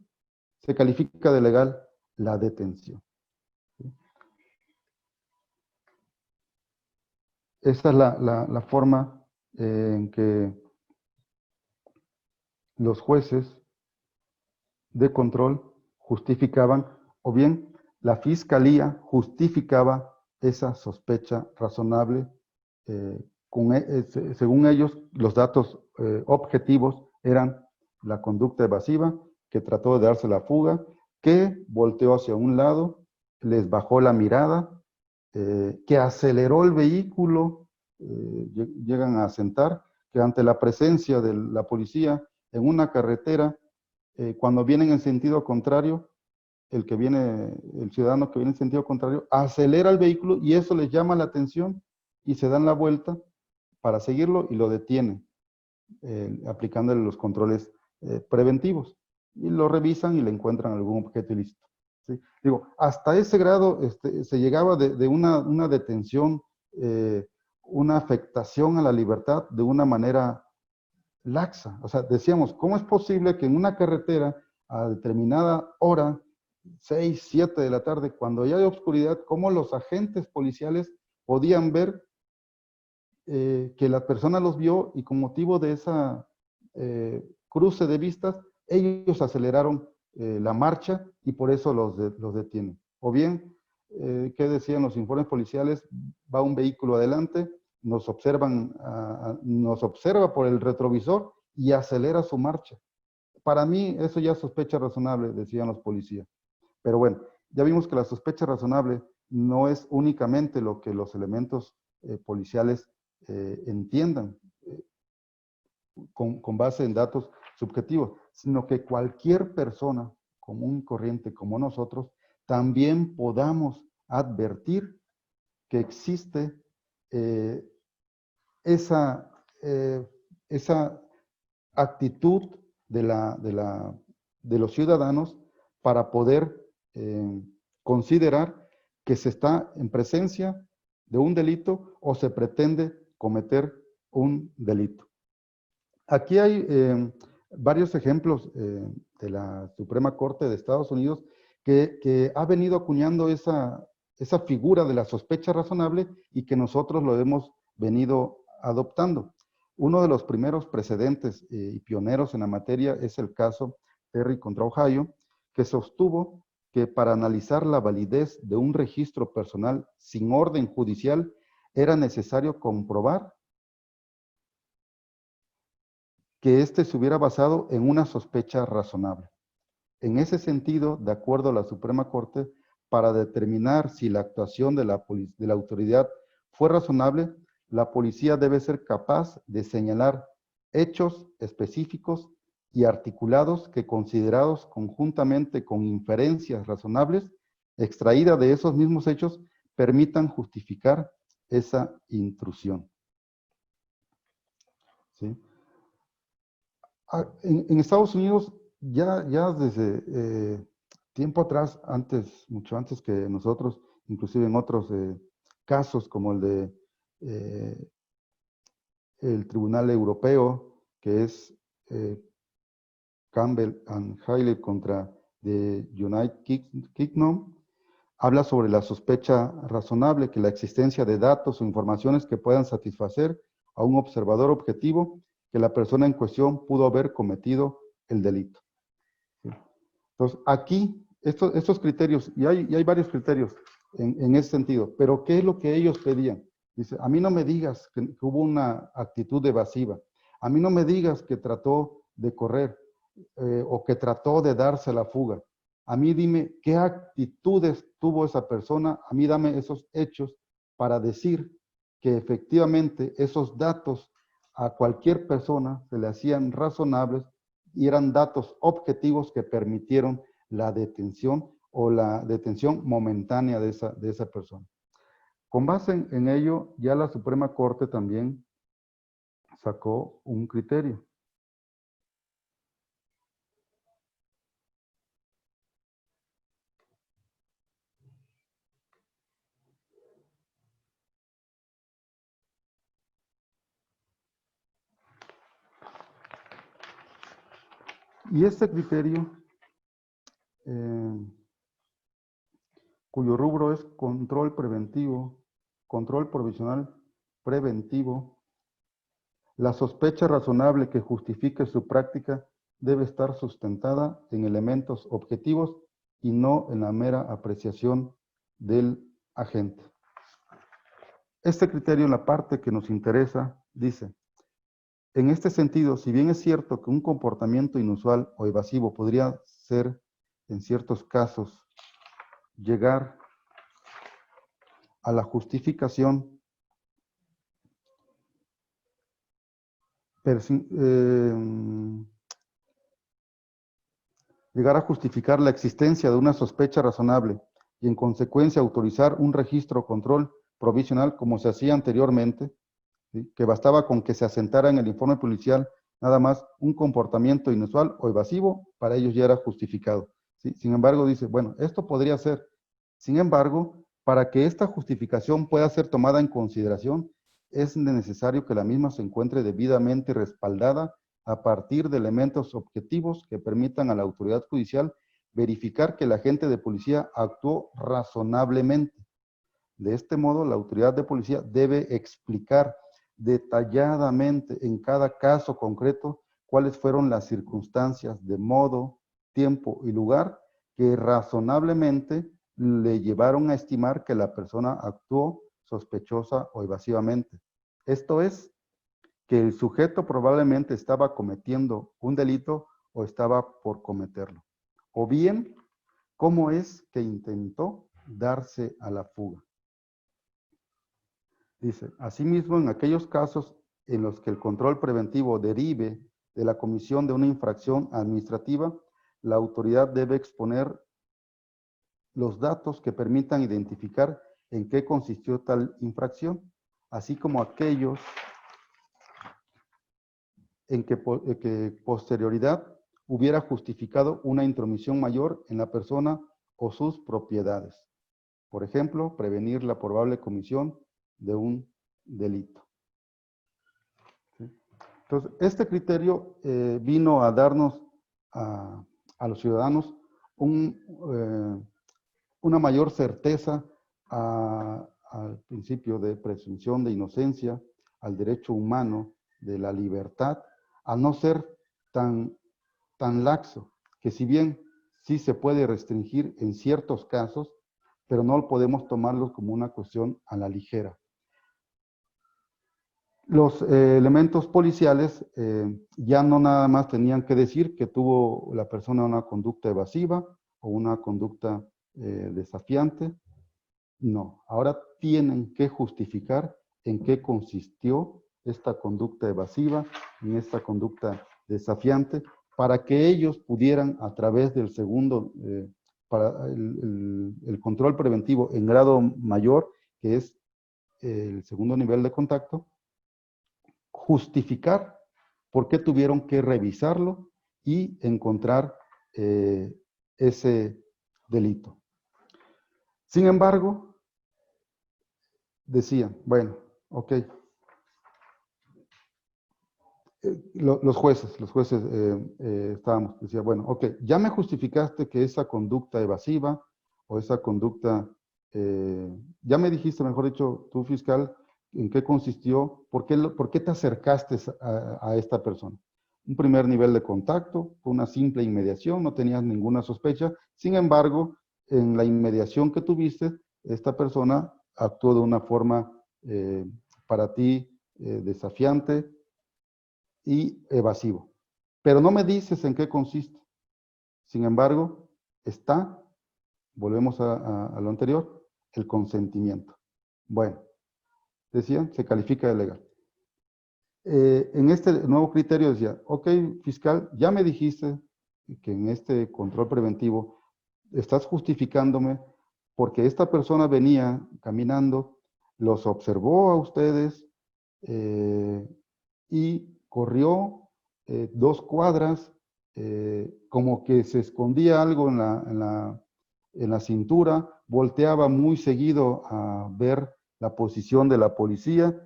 se califica de legal la detención. Esa es la forma en que los jueces de control justificaban, o bien la fiscalía justificaba esa sospecha razonable. Según ellos, los datos objetivos eran la conducta evasiva, que trató de darse la fuga, que volteó hacia un lado, les bajó la mirada, que aceleró el vehículo, llegan a asentar, que ante la presencia de la policía en una carretera, cuando vienen en sentido contrario, el ciudadano que viene en sentido contrario, acelera el vehículo y eso les llama la atención y se dan la vuelta para seguirlo y lo detienen, aplicándole los controles preventivos. Y lo revisan y le encuentran algún objeto ilícito. ¿Sí? Digo, hasta ese grado se llegaba de una detención, una afectación a la libertad de una manera laxa. O sea, decíamos, ¿cómo es posible que en una carretera a determinada hora, 6, 7 de la tarde, cuando ya hay oscuridad, cómo los agentes policiales podían ver que la persona los vio y con motivo de esa cruce de vistas, ellos aceleraron la marcha y por eso los detienen? O bien, ¿qué decían los informes policiales? Va un vehículo adelante, nos observa por el retrovisor y acelera su marcha. Para mí, eso ya es sospecha razonable, decían los policías. Pero bueno, ya vimos que la sospecha razonable no es únicamente lo que los elementos policiales entiendan con base en datos subjetivos, sino que cualquier persona común y corriente como nosotros también podamos advertir que existe eh, esa, esa actitud de los ciudadanos para poder considerar que se está en presencia de un delito o se pretende cometer un delito. Aquí hay varios ejemplos de la Suprema Corte de Estados Unidos que ha venido acuñando esa figura de la sospecha razonable y que nosotros lo hemos venido adoptando. Uno de los primeros precedentes y pioneros en la materia es el caso Terry contra Ohio, que sostuvo que para analizar la validez de un registro personal sin orden judicial era necesario comprobar que éste se hubiera basado en una sospecha razonable. En ese sentido, de acuerdo a la Suprema Corte, para determinar si la actuación de la autoridad fue razonable, la policía debe ser capaz de señalar hechos específicos y articulados que, considerados conjuntamente con inferencias razonables, extraídas de esos mismos hechos, permitan justificar esa intrusión. ¿Sí? En Estados Unidos, ya desde tiempo atrás, mucho antes que nosotros, inclusive en otros casos como el de el Tribunal Europeo, que es Campbell and Haley contra the United Kingdom, habla sobre la sospecha razonable, que la existencia de datos o informaciones que puedan satisfacer a un observador objetivo que la persona en cuestión pudo haber cometido el delito. ¿Sí? Entonces, aquí, estos criterios, y hay varios criterios en ese sentido, pero ¿qué es lo que ellos pedían? Dice, a mí no me digas que hubo una actitud evasiva, a mí no me digas que trató de correr o que trató de darse la fuga. A mí dime qué actitudes tuvo esa persona, a mí dame esos hechos para decir que efectivamente esos datos a cualquier persona se le hacían razonables y eran datos objetivos que permitieron la detención o la detención momentánea de esa persona. Con base en ello, ya la Suprema Corte también sacó un criterio. Y este criterio, cuyo rubro es control preventivo, control provisional preventivo, la sospecha razonable que justifique su práctica debe estar sustentada en elementos objetivos y no en la mera apreciación del agente. Este criterio, en la parte que nos interesa, dice: en este sentido, si bien es cierto que un comportamiento inusual o evasivo podría ser, en ciertos casos, llegar a la justificación, llegar a justificar la existencia de una sospecha razonable y en consecuencia autorizar un registro o control provisional como se hacía anteriormente, ¿sí? Que bastaba con que se asentara en el informe policial nada más un comportamiento inusual o evasivo, para ellos ya era justificado. ¿Sí? Sin embargo, dice, bueno, esto podría ser. Sin embargo, para que esta justificación pueda ser tomada en consideración, es necesario que la misma se encuentre debidamente respaldada a partir de elementos objetivos que permitan a la autoridad judicial verificar que el agente de policía actuó razonablemente. De este modo, la autoridad de policía debe explicar detalladamente en cada caso concreto cuáles fueron las circunstancias de modo, tiempo y lugar que razonablemente le llevaron a estimar que la persona actuó sospechosa o evasivamente. Esto es, que el sujeto probablemente estaba cometiendo un delito o estaba por cometerlo. O bien, cómo es que intentó darse a la fuga. Dice, asimismo, en aquellos casos en los que el control preventivo derive de la comisión de una infracción administrativa, la autoridad debe exponer los datos que permitan identificar en qué consistió tal infracción, así como aquellos en que posterioridad hubiera justificado una intromisión mayor en la persona o sus propiedades. Por ejemplo, prevenir la probable comisión de un delito. ¿Sí? Entonces, este criterio vino a darnos a los ciudadanos una mayor certeza al principio de presunción de inocencia, al derecho humano de la libertad, a no ser tan laxo, que si bien sí se puede restringir en ciertos casos, pero no podemos tomarlo como una cuestión a la ligera. Los elementos policiales ya no nada más tenían que decir que tuvo la persona una conducta evasiva o una conducta desafiante. No, ahora tienen que justificar en qué consistió esta conducta evasiva, en esta conducta desafiante, para que ellos pudieran, a través del segundo, para el control preventivo en grado mayor, que es el segundo nivel de contacto, justificar por qué tuvieron que revisarlo y encontrar ese delito. Sin embargo, decían, bueno, ok, los jueces estábamos, decía, bueno, ok, ya me justificaste que esa conducta evasiva o esa conducta, ya me dijiste, mejor dicho, tú fiscal, en qué consistió, por qué te acercaste a esta persona. Un primer nivel de contacto, una simple inmediación, no tenías ninguna sospecha, sin embargo, en la inmediación que tuviste, esta persona actuó de una forma para ti desafiante y evasivo. Pero no me dices en qué consiste. Sin embargo, volvemos a lo anterior, el consentimiento. Bueno, decía, se califica de legal. En este nuevo criterio decía, ok, fiscal, ya me dijiste que en este control preventivo estás justificándome porque esta persona venía caminando, los observó a ustedes y corrió 2 cuadras, como que se escondía algo en la cintura, volteaba muy seguido a ver la posición de la policía.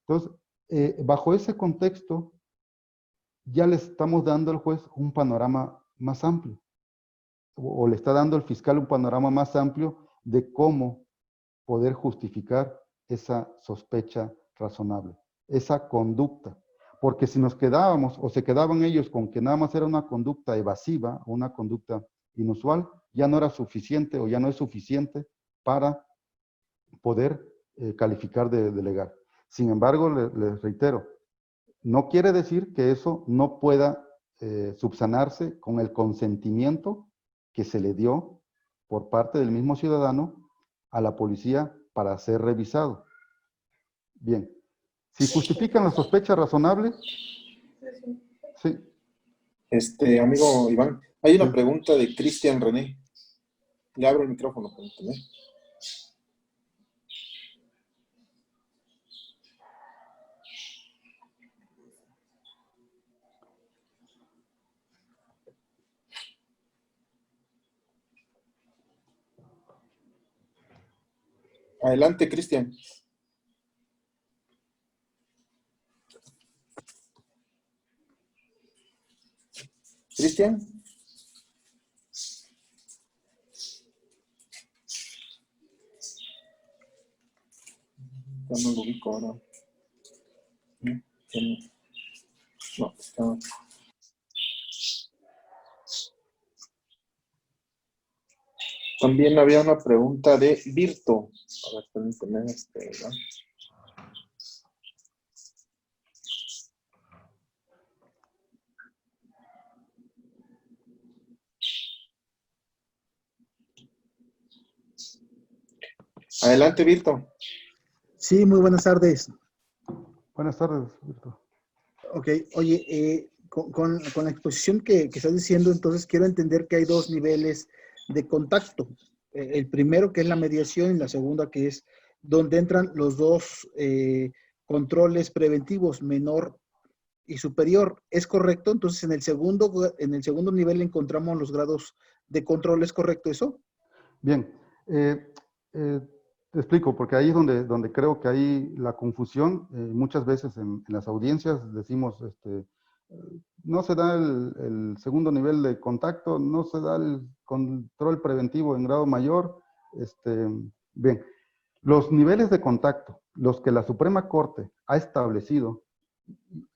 Entonces, bajo ese contexto, ya le estamos dando al juez un panorama más amplio, o le está dando al fiscal un panorama más amplio de cómo poder justificar esa sospecha razonable, esa conducta. Porque si nos quedábamos, o se quedaban ellos con que nada más era una conducta evasiva, una conducta inusual, ya no era suficiente o ya no es suficiente para poder calificar de legal. Sin embargo, les reitero, no quiere decir que eso no pueda subsanarse con el consentimiento que se le dio por parte del mismo ciudadano a la policía para ser revisado. Bien, si justifican la sospecha razonable, sí. Amigo Iván, hay una Sí. pregunta de Cristian René. Le abro el micrófono, permítame. Adelante, Cristian. Cristian. Ya no lo ubico ahora. No, está. También había una pregunta de Virto. A ver, permíteme, ¿verdad? Adelante, Virto. Sí, muy buenas tardes. Buenas tardes, Víctor. Ok, oye, con la exposición que estás diciendo, entonces quiero entender que hay 2 niveles de contacto. El primero que es la mediación y la segunda que es donde entran los 2 controles preventivos, menor y superior. ¿Es correcto? Entonces, en el segundo nivel encontramos los grados de control. ¿Es correcto eso? Bien, te explico, porque ahí es donde creo que hay la confusión. Muchas veces en las audiencias decimos, no se da el segundo nivel de contacto, no se da el control preventivo en grado mayor. Bien, los niveles de contacto, los que la Suprema Corte ha establecido,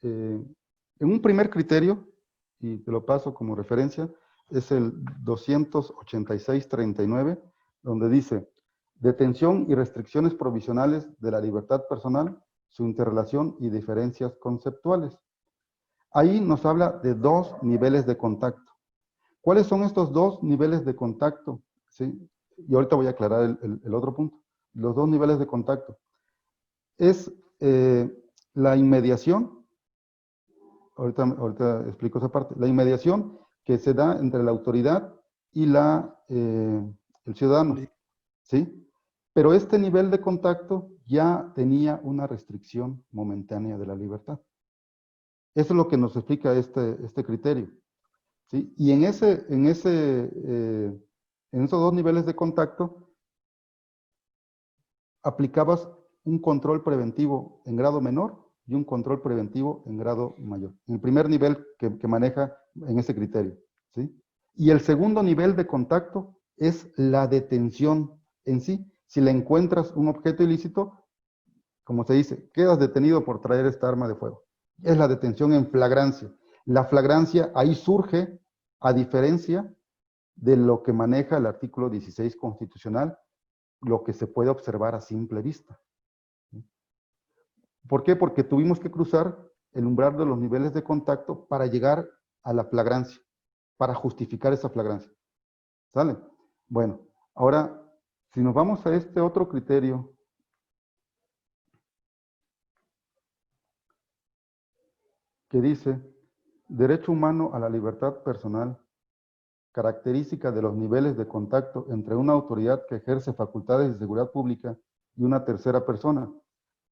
en un primer criterio, y te lo paso como referencia, es el 286-39, donde dice, detención y restricciones provisionales de la libertad personal, su interrelación y diferencias conceptuales. Ahí nos habla de dos niveles de contacto. ¿Cuáles son estos dos niveles de contacto? ¿Sí? Y ahorita voy a aclarar el otro punto. Los dos niveles de contacto. Es la inmediación, ahorita explico esa parte, la inmediación que se da entre la autoridad y el ciudadano, ¿sí? Pero este nivel de contacto ya tenía una restricción momentánea de la libertad. Eso es lo que nos explica este criterio, ¿sí? Y en esos dos niveles de contacto aplicabas un control preventivo en grado menor y un control preventivo en grado mayor. En el primer nivel que maneja en ese criterio, ¿sí? Y el segundo nivel de contacto es la detención en sí. Si le encuentras un objeto ilícito, como se dice, quedas detenido por traer esta arma de fuego. Es la detención en flagrancia. La flagrancia ahí surge a diferencia de lo que maneja el artículo 16 constitucional, lo que se puede observar a simple vista. ¿Por qué? Porque tuvimos que cruzar el umbral de los niveles de contacto para llegar a la flagrancia, para justificar esa flagrancia. ¿Sale? Bueno, ahora, si nos vamos a este otro criterio, que dice, derecho humano a la libertad personal, característica de los niveles de contacto entre una autoridad que ejerce facultades de seguridad pública y una tercera persona,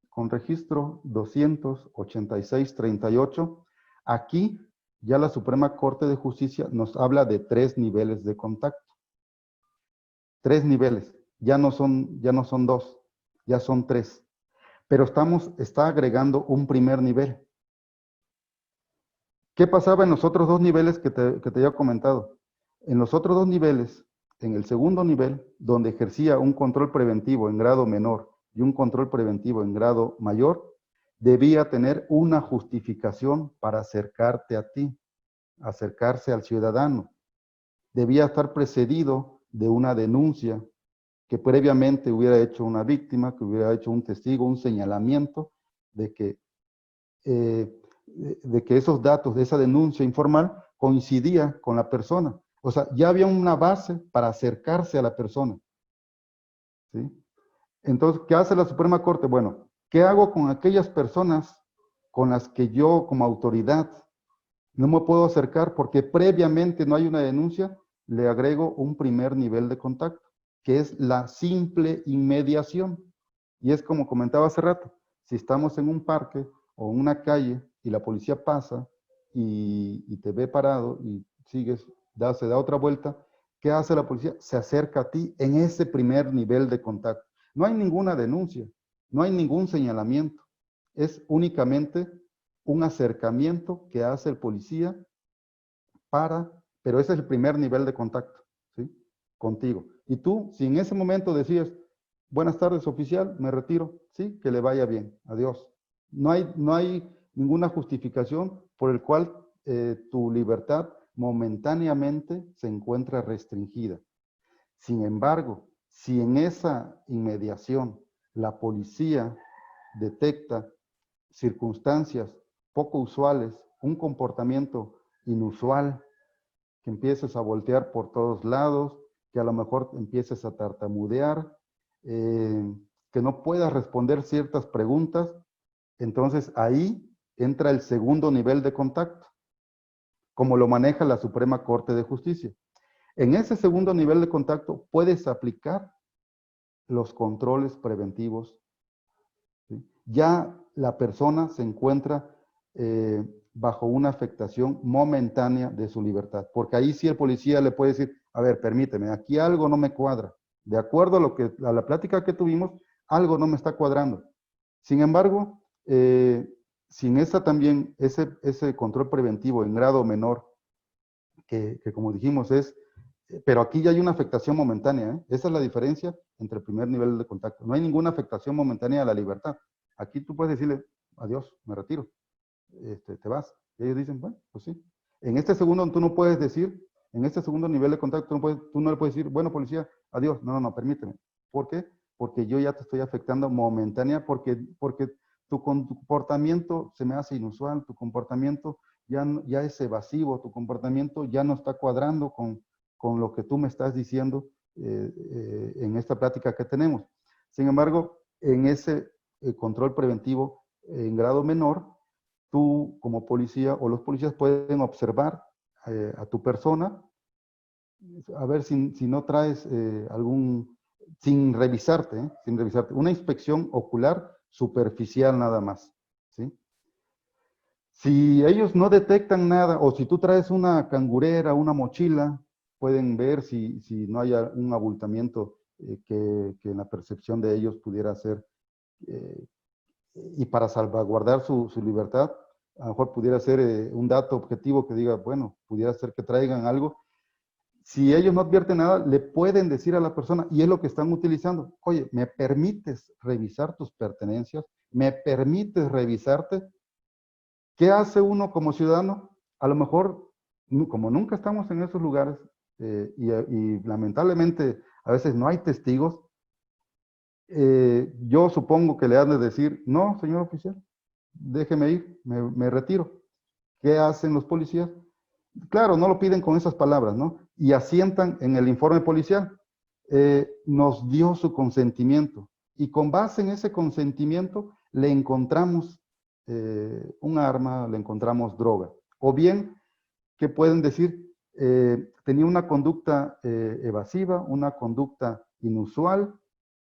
con registro 286-38, aquí ya la Suprema Corte de Justicia nos habla de 3 niveles de contacto. 3 niveles, ya no son 2, ya son 3. Pero está agregando un primer nivel. ¿Qué pasaba en los otros 2 niveles que te había comentado? En los otros 2 niveles, en el segundo nivel, donde ejercía un control preventivo en grado menor y un control preventivo en grado mayor, debía tener una justificación para acercarte a ti, acercarse al ciudadano. Debía estar precedido de una denuncia que previamente hubiera hecho una víctima, que hubiera hecho un testigo, un señalamiento de que esos datos de esa denuncia informal coincidía con la persona. O sea, ya había una base para acercarse a la persona, ¿sí? Entonces, ¿qué hace la Suprema Corte? Bueno, ¿qué hago con aquellas personas con las que yo, como autoridad, no me puedo acercar porque previamente no hay una denuncia? Le agrego un primer nivel de contacto, que es la simple inmediación. Y es como comentaba hace rato, si estamos en un parque o en una calle y la policía pasa y te ve parado y sigues, se da otra vuelta, ¿qué hace la policía? Se acerca a ti en ese primer nivel de contacto. No hay ninguna denuncia, no hay ningún señalamiento. Es únicamente un acercamiento que hace el policía pero ese es el primer nivel de contacto, ¿sí? Contigo. Y tú, si en ese momento decías, buenas tardes, oficial, me retiro, sí, que le vaya bien, adiós. No hay ninguna justificación por el cual tu libertad momentáneamente se encuentra restringida. Sin embargo, si en esa inmediación la policía detecta circunstancias poco usuales, un comportamiento inusual, que empieces a voltear por todos lados, que a lo mejor empieces a tartamudear, que no puedas responder ciertas preguntas, entonces ahí entra el segundo nivel de contacto, como lo maneja la Suprema Corte de Justicia. En ese segundo nivel de contacto puedes aplicar los controles preventivos, ¿sí? Ya la persona se encuentra bajo una afectación momentánea de su libertad. Porque ahí sí el policía le puede decir, a ver, permíteme, aquí algo no me cuadra. De acuerdo a la plática que tuvimos, algo no me está cuadrando. Sin embargo, sin ese control preventivo en grado menor, que como dijimos pero aquí ya hay una afectación momentánea, ¿eh? Esa es la diferencia entre el primer nivel de contacto. No hay ninguna afectación momentánea a la libertad. Aquí tú puedes decirle, adiós, me retiro, te vas. Y ellos dicen, bueno, pues sí. En este segundo tú no puedes decir, en este segundo nivel de contacto, tú no le puedes decir, bueno, policía, adiós. No, permíteme. ¿Por qué? Porque yo ya te estoy afectando momentánea, porque tu comportamiento se me hace inusual, tu comportamiento ya es evasivo, tu comportamiento ya no está cuadrando con lo que tú me estás diciendo en esta plática que tenemos. Sin embargo, en ese control preventivo en grado menor, tú como policía o los policías pueden observar a tu persona, a ver si no traes sin revisarte, una inspección ocular superficial nada más, ¿sí? Si ellos no detectan nada, o si tú traes una cangurera, una mochila, pueden ver si no hay un abultamiento que en la percepción de ellos pudiera ser, y para salvaguardar su libertad, a lo mejor pudiera ser un dato objetivo que diga, bueno, pudiera ser que traigan algo. Si ellos no advierten nada, le pueden decir a la persona, y es lo que están utilizando, oye, ¿me permites revisar tus pertenencias? ¿Me permites revisarte? ¿Qué hace uno como ciudadano? A lo mejor, como nunca estamos en esos lugares y lamentablemente a veces no hay testigos, yo supongo que le han de decir, no, señor oficial, déjeme ir, me retiro. ¿Qué hacen los policías? Claro, no lo piden con esas palabras, ¿no? Y asientan en el informe policial, nos dio su consentimiento. Y con base en ese consentimiento le encontramos un arma, le encontramos droga. O bien, que pueden decir, tenía una conducta evasiva, una conducta inusual,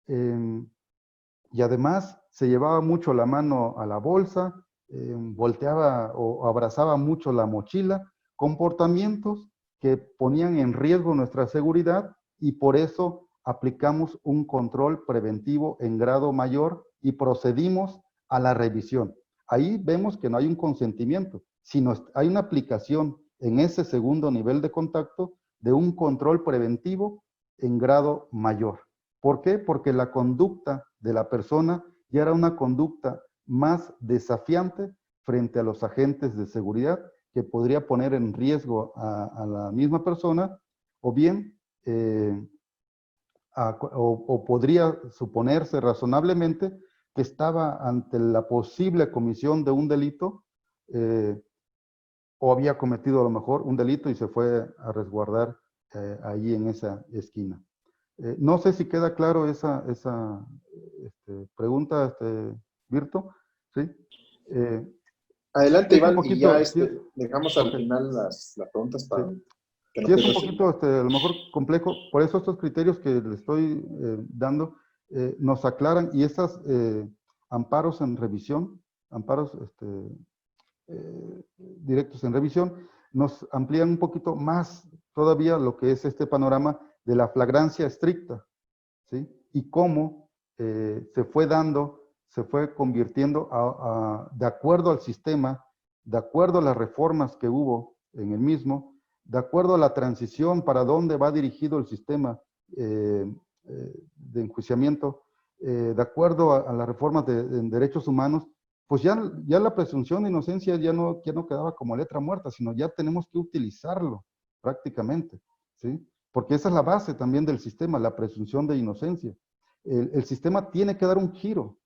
y además se llevaba mucho la mano a la bolsa, volteaba o abrazaba mucho la mochila, comportamientos que ponían en riesgo nuestra seguridad y por eso aplicamos un control preventivo en grado mayor y procedimos a la revisión. Ahí vemos que no hay un consentimiento, sino hay una aplicación en ese segundo nivel de contacto de un control preventivo en grado mayor. ¿Por qué? Porque la conducta de la persona ya era una conducta más desafiante frente a los agentes de seguridad que podría poner en riesgo a la misma persona o bien o podría suponerse razonablemente que estaba ante la posible comisión de un delito o había cometido a lo mejor un delito y se fue a resguardar ahí en esa esquina. No sé si queda claro esa pregunta, Virto, ¿sí? Adelante, Sí es un Iván, y ya poquito, sí, dejamos al okay, final las preguntas sí. para que no Sí es un pierdas el... poquito, a lo mejor complejo, por eso estos criterios que le estoy dando nos aclaran y esos amparos en revisión, amparos directos en revisión, nos amplían un poquito más todavía lo que es este panorama de la flagrancia estricta, ¿sí? Y cómo se fue dando, se fue convirtiendo de acuerdo al sistema, de acuerdo a las reformas que hubo en el mismo, de acuerdo a la transición para dónde va dirigido el sistema de enjuiciamiento, de acuerdo a las reformas en derechos humanos, pues ya la presunción de inocencia ya no quedaba como letra muerta, sino ya tenemos que utilizarlo prácticamente, ¿sí? Porque esa es la base también del sistema, la presunción de inocencia. El sistema tiene que dar un giro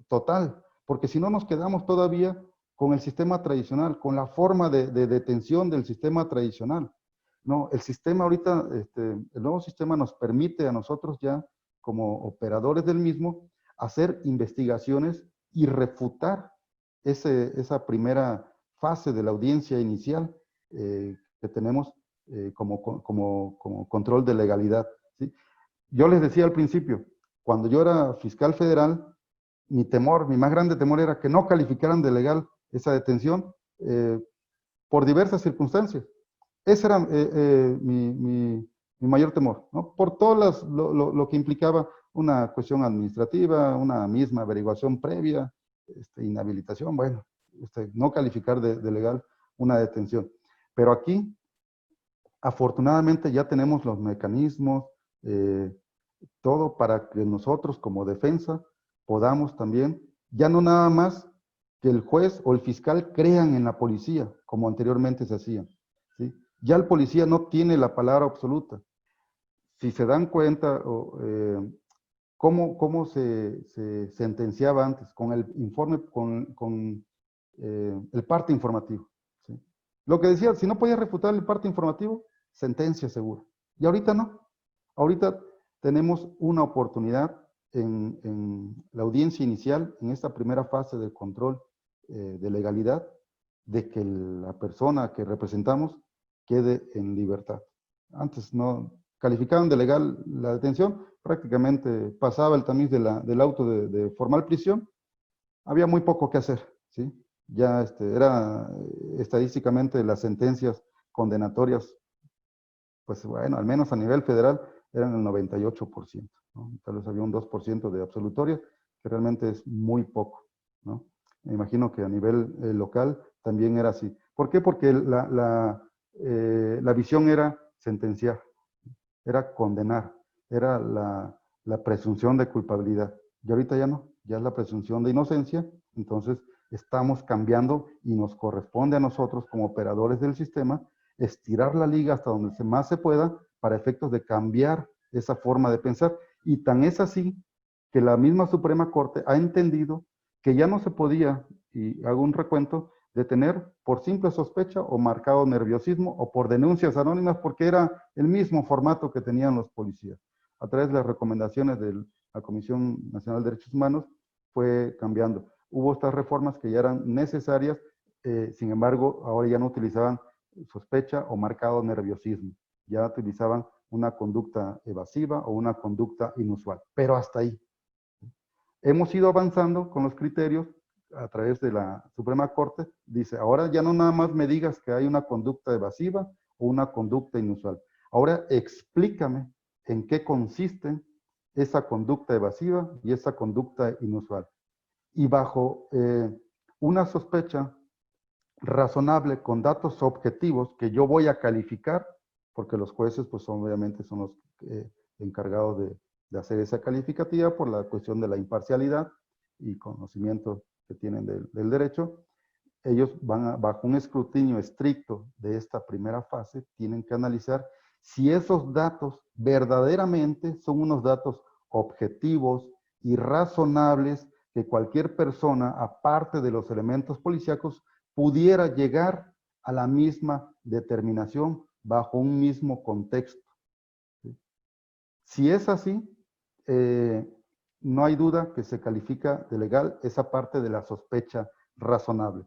total, porque si no nos quedamos todavía con el sistema tradicional, con la forma de detención del sistema tradicional. No, el sistema ahorita, el nuevo sistema nos permite a nosotros ya, como operadores del mismo, hacer investigaciones y refutar esa primera fase de la audiencia inicial que tenemos como control de legalidad, ¿sí? Yo les decía al principio, cuando yo era fiscal federal, mi temor, mi más grande temor era que no calificaran de legal esa detención por diversas circunstancias. Ese era mi mayor temor, ¿no? Por todo lo que implicaba una cuestión administrativa, una misma averiguación previa, inhabilitación, bueno, no calificar de legal una detención. Pero aquí, afortunadamente, ya tenemos los mecanismos, todo para que nosotros como defensa podamos también, ya no nada más que el juez o el fiscal crean en la policía, como anteriormente se hacía, ¿sí? Ya el policía no tiene la palabra absoluta. Si se dan cuenta, cómo se sentenciaba antes, con el informe, con el parte informativo, ¿sí? Lo que decía, si no podías refutar el parte informativo, sentencia segura. Y ahorita no. Ahorita tenemos una oportunidad en la audiencia inicial, en esta primera fase de control de legalidad, de que la persona que representamos quede en libertad. Antes no calificaban de legal la detención, prácticamente pasaba el tamiz del auto de formal prisión, había muy poco que hacer, ¿sí? Ya era estadísticamente las sentencias condenatorias, pues bueno, al menos a nivel federal, eran el 98%, ¿no? Tal vez había un 2% de absolutoria, que realmente es muy poco, ¿no? Me imagino que a nivel local también era así. ¿Por qué? Porque la visión era sentenciar, era condenar, era la presunción de culpabilidad. Y ahorita ya no, ya es la presunción de inocencia, entonces estamos cambiando y nos corresponde a nosotros como operadores del sistema estirar la liga hasta donde más se pueda para efectos de cambiar esa forma de pensar. Y tan es así que la misma Suprema Corte ha entendido que ya no se podía, y hago un recuento, detener por simple sospecha o marcado nerviosismo o por denuncias anónimas, porque era el mismo formato que tenían los policías. A través de las recomendaciones de la Comisión Nacional de Derechos Humanos fue cambiando. Hubo estas reformas que ya eran necesarias, sin embargo, ahora ya no utilizaban sospecha o marcado nerviosismo. Ya utilizaban una conducta evasiva o una conducta inusual. Pero hasta ahí. Hemos ido avanzando con los criterios a través de la Suprema Corte. Dice, ahora ya no nada más me digas que hay una conducta evasiva o una conducta inusual. Ahora explícame en qué consiste esa conducta evasiva y esa conducta inusual. Y bajo una sospecha razonable con datos objetivos que yo voy a calificar, porque los jueces pues obviamente son los encargados de hacer esa calificativa por la cuestión de la imparcialidad y conocimiento que tienen del derecho. Ellos van bajo un escrutinio estricto de esta primera fase, tienen que analizar si esos datos verdaderamente son unos datos objetivos y razonables que cualquier persona, aparte de los elementos policíacos, pudiera llegar a la misma determinación bajo un mismo contexto. Si es así, no hay duda que se califica de legal esa parte de la sospecha razonable.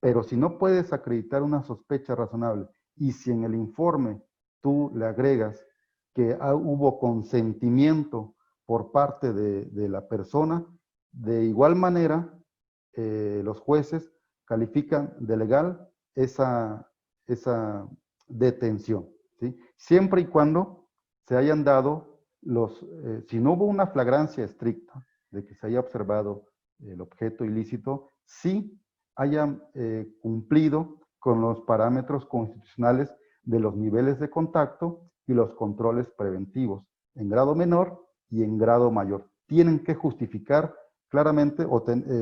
Pero si no puedes acreditar una sospecha razonable y si en el informe tú le agregas que hubo consentimiento por parte de la persona, de igual manera los jueces califican de legal esa detención, ¿sí? Siempre y cuando se hayan dado si no hubo una flagrancia estricta de que se haya observado el objeto ilícito, sí hayan cumplido con los parámetros constitucionales de los niveles de contacto y los controles preventivos, en grado menor y en grado mayor. Tienen que justificar claramente,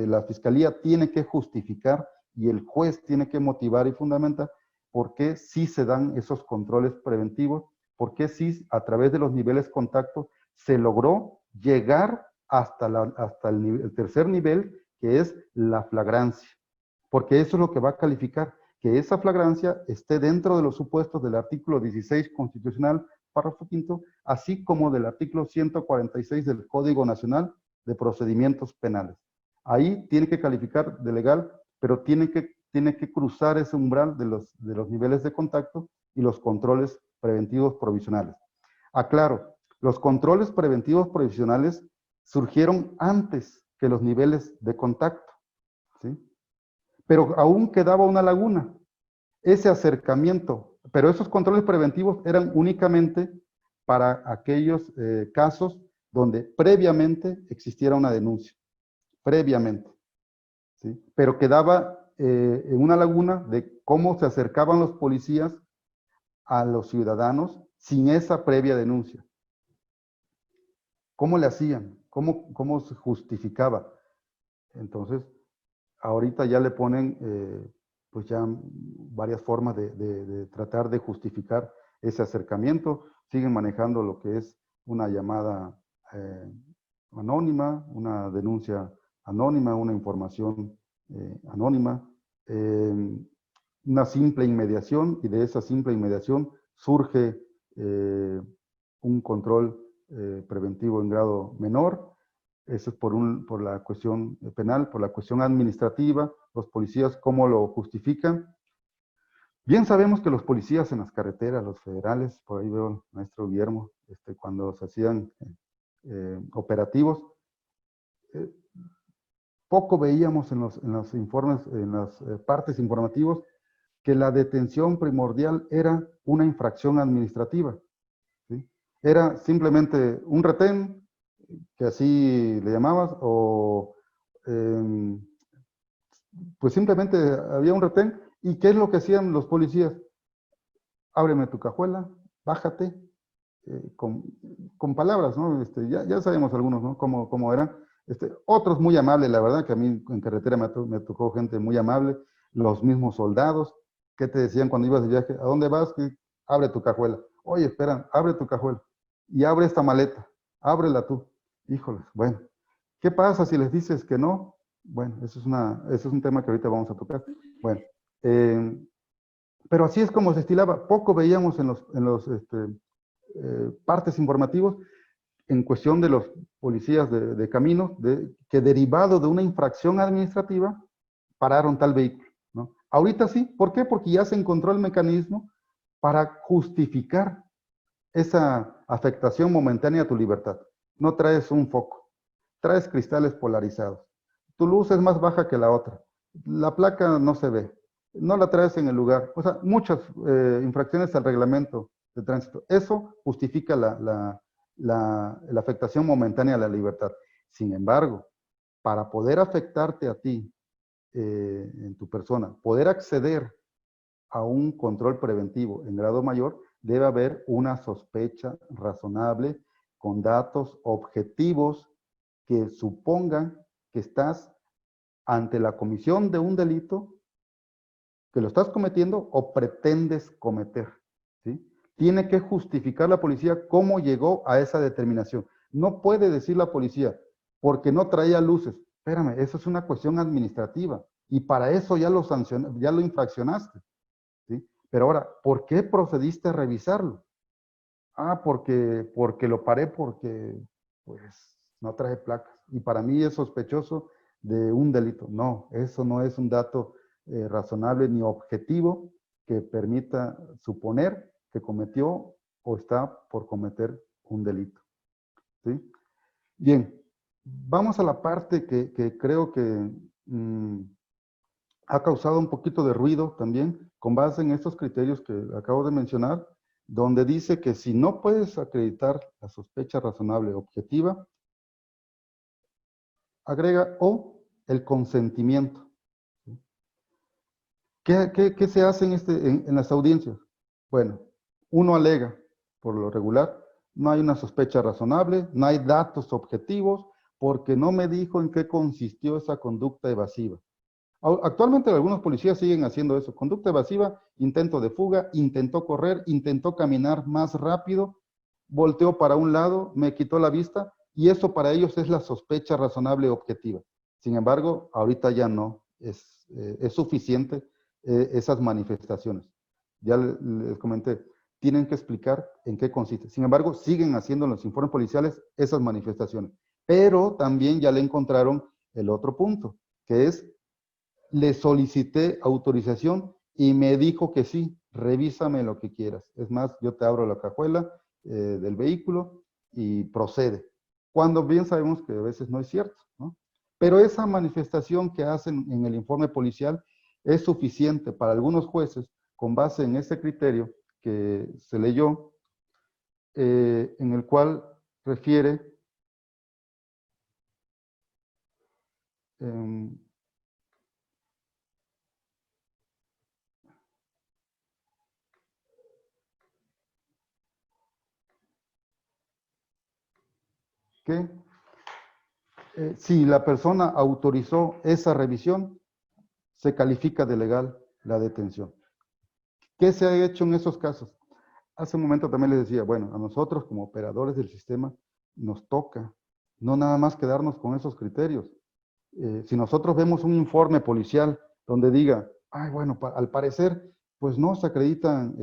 la Fiscalía tiene que justificar y el juez tiene que motivar y fundamentar por qué sí se dan esos controles preventivos, por qué sí a través de los niveles de contacto se logró llegar hasta el tercer nivel, que es la flagrancia. Porque eso es lo que va a calificar, que esa flagrancia esté dentro de los supuestos del artículo 16 constitucional, párrafo quinto, así como del artículo 146 del Código Nacional de Procedimientos Penales. Ahí tiene que calificar de legal, pero tiene que cruzar ese umbral de los niveles de contacto y los controles preventivos provisionales. Aclaro, los controles preventivos provisionales surgieron antes que los niveles de contacto, ¿sí? Pero aún quedaba una laguna. Ese acercamiento, pero esos controles preventivos eran únicamente para aquellos casos donde previamente existiera una denuncia, previamente, ¿sí? Pero quedaba en una laguna de cómo se acercaban los policías a los ciudadanos sin esa previa denuncia. ¿Cómo le hacían? ¿Cómo se justificaba? Entonces, ahorita ya le ponen pues ya varias formas de tratar de justificar ese acercamiento. Siguen manejando lo que es una llamada anónima, una denuncia anónima, una información anónima, una simple inmediación, y de esa simple inmediación surge un control preventivo en grado menor. Eso es por la cuestión penal, por la cuestión administrativa. Los policías, ¿cómo lo justifican? Bien sabemos que los policías en las carreteras, los federales, por ahí veo al maestro Guillermo, cuando se hacían operativos, poco veíamos en los informes, en las partes informativas, que la detención primordial era una infracción administrativa, ¿sí? Era simplemente un retén, que así le llamabas, o pues simplemente había un retén. ¿Y qué es lo que hacían los policías? Ábreme tu cajuela, bájate, con palabras, ¿no? Ya sabemos algunos, ¿no? Cómo eran. Otros muy amables, la verdad, que a mí en carretera me tocó gente muy amable, los mismos soldados, que te decían cuando ibas de viaje, ¿a dónde vas? Abre tu cajuela. Oye, espera, abre tu cajuela. Y abre esta maleta, ábrela tú. Híjoles, bueno. ¿Qué pasa si les dices que no? Bueno, eso es un tema que ahorita vamos a tocar. Bueno, pero así es como se estilaba. Poco veíamos en los partes informativos en cuestión de los policías de caminos, que derivado de una infracción administrativa, pararon tal vehículo, ¿no? Ahorita sí, ¿por qué? Porque ya se encontró el mecanismo para justificar esa afectación momentánea a tu libertad. No traes un foco, traes cristales polarizados. Tu luz es más baja que la otra. La placa no se ve. No la traes en el lugar. O sea, muchas infracciones al reglamento de tránsito. Eso justifica la afectación momentánea a la libertad. Sin embargo, para poder afectarte a ti en tu persona, poder acceder a un control preventivo en grado mayor, debe haber una sospecha razonable con datos objetivos que supongan que estás ante la comisión de un delito, que lo estás cometiendo o pretendes cometer, ¿sí? Tiene que justificar la policía cómo llegó a esa determinación. No puede decir la policía, porque no traía luces. Espérame, eso es una cuestión administrativa y para eso ya lo infraccionaste, ¿sí? Pero ahora, ¿por qué procediste a revisarlo? Ah, porque lo paré porque pues no trae placas. Y para mí es sospechoso de un delito. No, eso no es un dato razonable ni objetivo que permita suponer que cometió o está por cometer un delito, ¿sí? Bien, vamos a la parte que creo que ha causado un poquito de ruido también, con base en estos criterios que acabo de mencionar, donde dice que si no puedes acreditar la sospecha razonable objetiva, agrega o el consentimiento. ¿Qué se hace en las audiencias? Bueno, uno alega, por lo regular, no hay una sospecha razonable, no hay datos objetivos, porque no me dijo en qué consistió esa conducta evasiva. Actualmente algunos policías siguen haciendo eso. Conducta evasiva, intento de fuga, intentó correr, intentó caminar más rápido, volteó para un lado, me quitó la vista, y eso para ellos es la sospecha razonable objetiva. Sin embargo, ahorita ya no es suficiente esas manifestaciones. Ya les comenté, tienen que explicar en qué consiste. Sin embargo, siguen haciendo en los informes policiales esas manifestaciones. Pero también ya le encontraron el otro punto, que es: le solicité autorización y me dijo que sí, revísame lo que quieras. Es más, yo te abro la cajuela del vehículo y procede. Cuando bien sabemos que a veces no es cierto, ¿no? Pero esa manifestación que hacen en el informe policial es suficiente para algunos jueces, con base en ese criterio que se leyó, en el cual refiere que si la persona autorizó esa revisión, se califica de legal la detención. ¿Qué se ha hecho en esos casos? Hace un momento también les decía, bueno, a nosotros como operadores del sistema nos toca no nada más quedarnos con esos criterios. Si nosotros vemos un informe policial donde diga, ay, bueno, al parecer, pues no se acreditan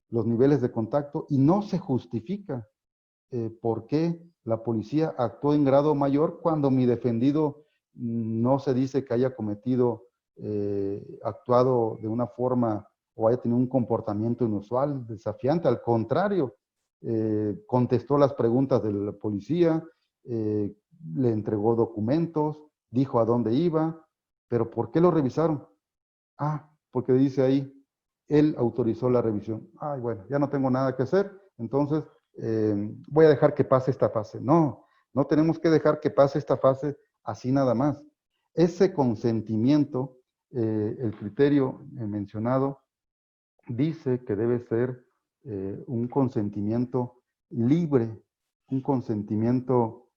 los niveles de contacto y no se justifica por qué la policía actuó en grado mayor cuando mi defendido no se dice que haya cometido, actuado de una forma o haya tenido un comportamiento inusual, desafiante. Al contrario, contestó las preguntas de la policía, le entregó documentos, dijo a dónde iba, pero ¿por qué lo revisaron? Ah, porque dice ahí, él autorizó la revisión. Ay, bueno, ya no tengo nada que hacer, entonces voy a dejar que pase esta fase. No, no tenemos que dejar que pase esta fase así nada más. Ese consentimiento, el criterio mencionado, dice que debe ser un consentimiento libre, un consentimiento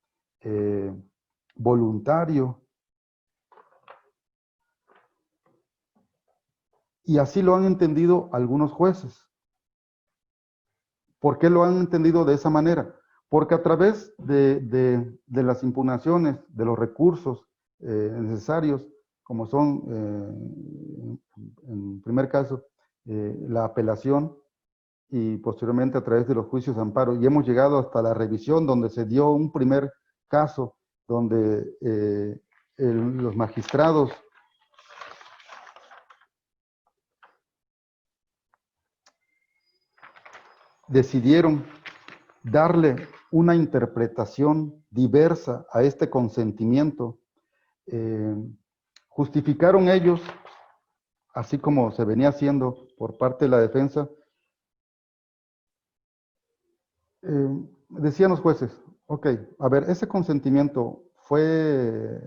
voluntario. Y así lo han entendido algunos jueces. ¿Por qué lo han entendido de esa manera? Porque a través de las impugnaciones, de los recursos necesarios, como son, en primer caso, la apelación y posteriormente a través de los juicios de amparo, y hemos llegado hasta la revisión donde se dio un primer caso donde los magistrados decidieron darle una interpretación diversa a este consentimiento. Justificaron ellos, así como se venía haciendo por parte de la defensa, decían los jueces, ok, a ver, ese consentimiento fue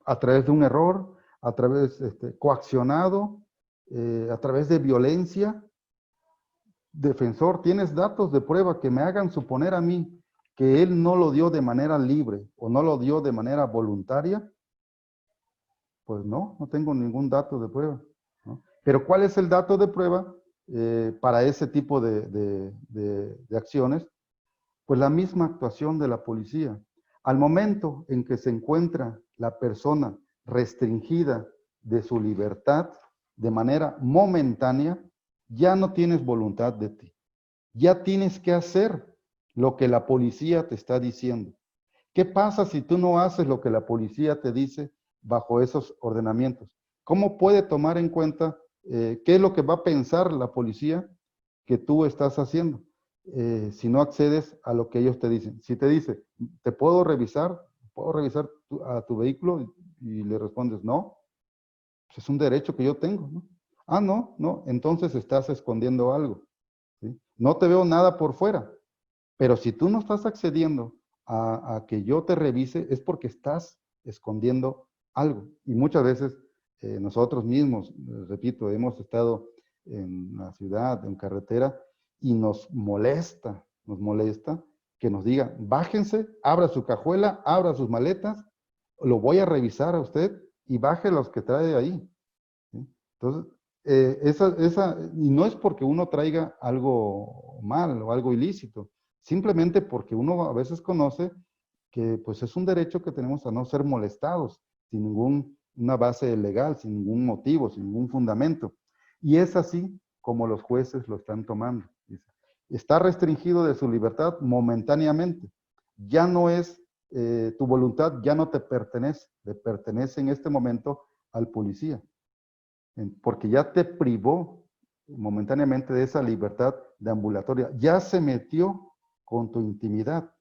a través de un error, a través, coaccionado, a través de violencia. Defensor, ¿tienes datos de prueba que me hagan suponer a mí que él no lo dio de manera libre o no lo dio de manera voluntaria? Pues no, no tengo ningún dato de prueba, ¿no? Pero ¿cuál es el dato de prueba para ese tipo de acciones? Pues la misma actuación de la policía. Al momento en que se encuentra la persona restringida de su libertad de manera momentánea, ya no tienes voluntad de ti. Ya tienes que hacer lo que la policía te está diciendo. ¿Qué pasa si tú no haces lo que la policía te dice bajo esos ordenamientos? ¿Cómo puede tomar en cuenta qué es lo que va a pensar la policía que tú estás haciendo si no accedes a lo que ellos te dicen? Si te dice, ¿te puedo revisar? ¿Puedo revisar a tu vehículo? Y le respondes, no, pues es un derecho que yo tengo, ¿no? Ah, no, no, entonces estás escondiendo algo, ¿sí? No te veo nada por fuera, pero si tú no estás accediendo a que yo te revise, es porque estás escondiendo algo. Y muchas veces nosotros mismos, repito, hemos estado en la ciudad, en carretera, y nos molesta que nos digan, bájense, abra su cajuela, abra sus maletas, lo voy a revisar a usted y baje los que trae ahí, ¿sí? Entonces, y no es porque uno traiga algo mal o algo ilícito, simplemente porque uno a veces conoce que pues es un derecho que tenemos a no ser molestados sin ninguna base legal, sin ningún motivo, sin ningún fundamento. Y es así como los jueces lo están tomando. Dice, está restringido de su libertad momentáneamente. Ya no es, tu voluntad ya no te pertenece, le pertenece en este momento al policía, porque ya te privó momentáneamente de esa libertad de ambulatoria, ya se metió con tu intimidad.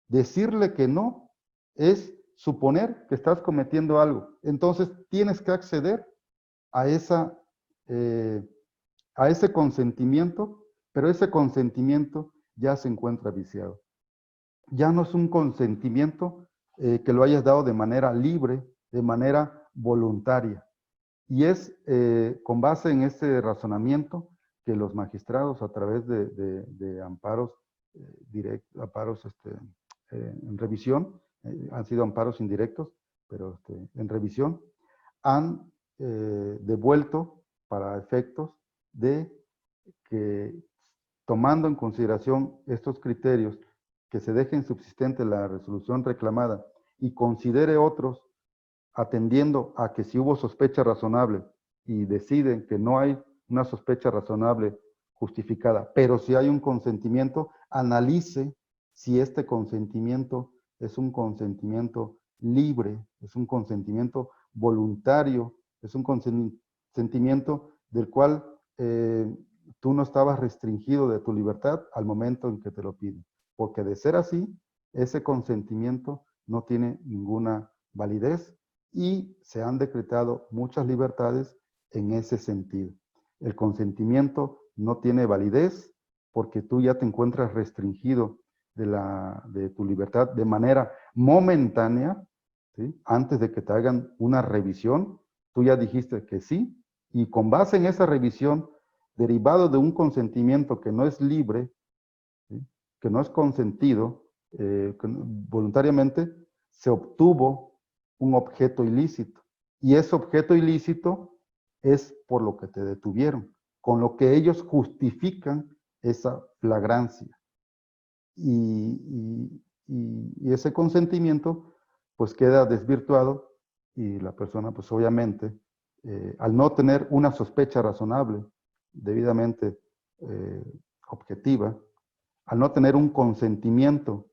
Decirle que no es suponer que estás cometiendo algo. Entonces tienes que acceder a ese consentimiento, pero ese consentimiento ya se encuentra viciado. Ya no es un consentimiento que lo hayas dado de manera libre, de manera voluntaria. Y es con base en ese razonamiento que los magistrados, a través de amparos directos, amparos en revisión, han sido amparos indirectos, pero en revisión, han devuelto para efectos de que, tomando en consideración estos criterios, que se deje subsistente la resolución reclamada y considere otros, atendiendo a que si hubo sospecha razonable y deciden que no hay una sospecha razonable justificada, pero si hay un consentimiento, analice si este consentimiento es un consentimiento libre, es un consentimiento voluntario, es un consentimiento del cual tú no estabas restringido de tu libertad al momento en que te lo piden. Porque de ser así, ese consentimiento no tiene ninguna validez y se han decretado muchas libertades en ese sentido. El consentimiento no tiene validez porque tú ya te encuentras restringido de tu libertad de manera momentánea, ¿sí? Antes de que te hagan una revisión, tú ya dijiste que sí, y con base en esa revisión, derivado de un consentimiento que no es libre, ¿sí? Que no es consentido, voluntariamente, se obtuvo un objeto ilícito. Y ese objeto ilícito es por lo que te detuvieron, con lo que ellos justifican esa flagrancia. Y ese consentimiento pues queda desvirtuado y la persona pues obviamente al no tener una sospecha razonable, debidamente objetiva, al no tener un consentimiento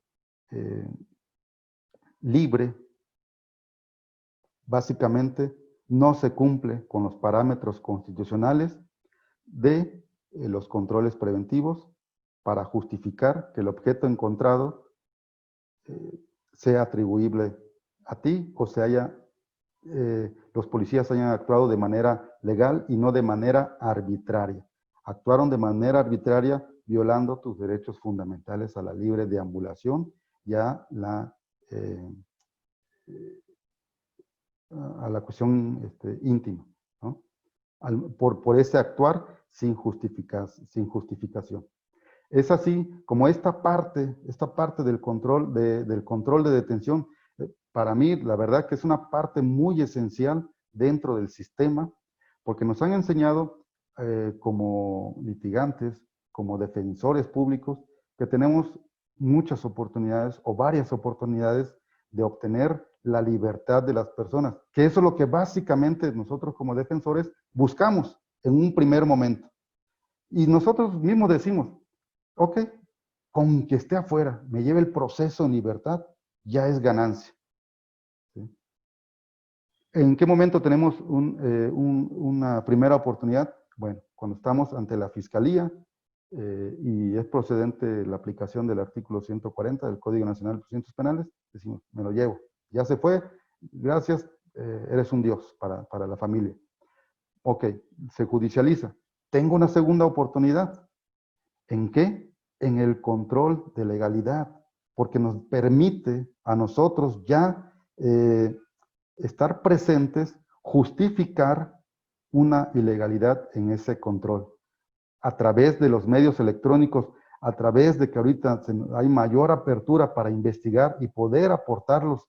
libre, básicamente no se cumple con los parámetros constitucionales de los controles preventivos para justificar que el objeto encontrado sea atribuible a ti o los policías hayan actuado de manera legal y no de manera arbitraria. Actuaron de manera arbitraria violando tus derechos fundamentales a la libre deambulación y a la cuestión íntima, ¿no? Por ese actuar sin justificación. Es así como esta parte del control de detención, para mí, la verdad que es una parte muy esencial dentro del sistema, porque nos han enseñado como litigantes, como defensores públicos, que tenemos muchas oportunidades o varias oportunidades de obtener la libertad de las personas, que eso es lo que básicamente nosotros como defensores buscamos en un primer momento. Y nosotros mismos decimos, ok, con que esté afuera, me lleve el proceso en libertad, ya es ganancia. ¿Sí? ¿En qué momento tenemos una primera oportunidad? Bueno, cuando estamos ante la Fiscalía y es procedente la aplicación del artículo 140 del Código Nacional de Procedimientos Penales, decimos, me lo llevo, ya se fue, gracias, eres un dios para la familia. Ok, se judicializa. Tengo una segunda oportunidad. ¿En qué? En el control de legalidad, porque nos permite a nosotros ya estar presentes, justificar una ilegalidad en ese control. A través de los medios electrónicos, a través de que ahorita hay mayor apertura para investigar y poder aportarlos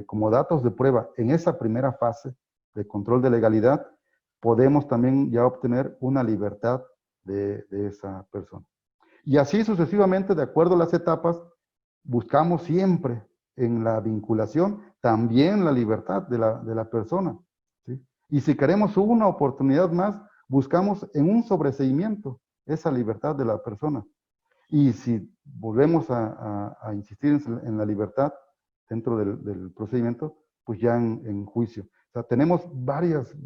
como datos de prueba en esa primera fase de control de legalidad, podemos también ya obtener una libertad de esa persona. Y así sucesivamente, de acuerdo a las etapas, buscamos siempre en la vinculación también la libertad de la persona, ¿sí? Y si queremos una oportunidad más, buscamos en un sobreseimiento esa libertad de la persona. Y si volvemos a insistir en la libertad dentro del procedimiento, pues ya en juicio. O sea, tenemos varias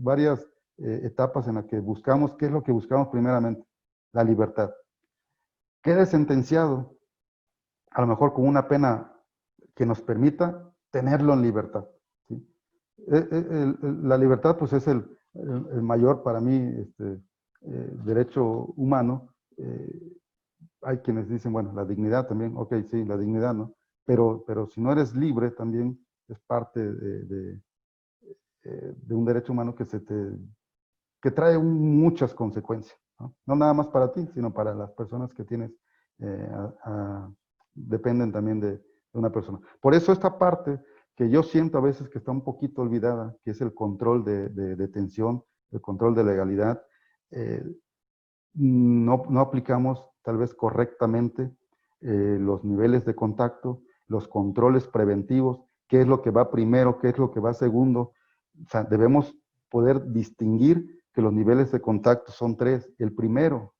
etapas en las que buscamos, ¿qué es lo que buscamos primeramente? La libertad. Quede sentenciado, a lo mejor con una pena que nos permita tenerlo en libertad. ¿Sí? La libertad, pues, es el mayor para mí derecho humano. Hay quienes dicen, bueno, la dignidad también, ok, sí, la dignidad, ¿no? Pero si no eres libre, también es parte de un derecho humano que trae muchas consecuencias, ¿no? No nada más para ti, sino para las personas que tienes, dependen también de una persona. Por eso esta parte que yo siento a veces que está un poquito olvidada, que es el control de detención, el control de legalidad, no aplicamos tal vez correctamente los niveles de contacto, los controles preventivos, qué es lo que va primero, qué es lo que va segundo. O sea, debemos poder distinguir que los niveles de contacto son tres. El primero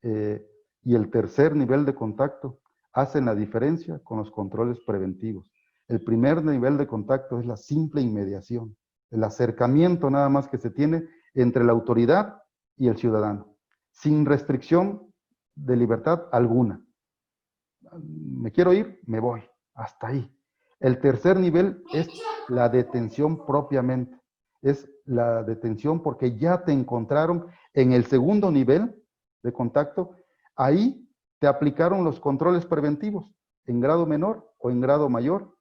y el tercer nivel de contacto hacen la diferencia con los controles preventivos. El primer nivel de contacto es la simple inmediación, el acercamiento nada más que se tiene entre la autoridad y el ciudadano, sin restricción de libertad alguna. Me quiero ir, me voy, hasta ahí. El tercer nivel es la detención propiamente. Es la detención porque ya te encontraron en el segundo nivel de contacto. Ahí te aplicaron los controles preventivos en grado menor o en grado mayor.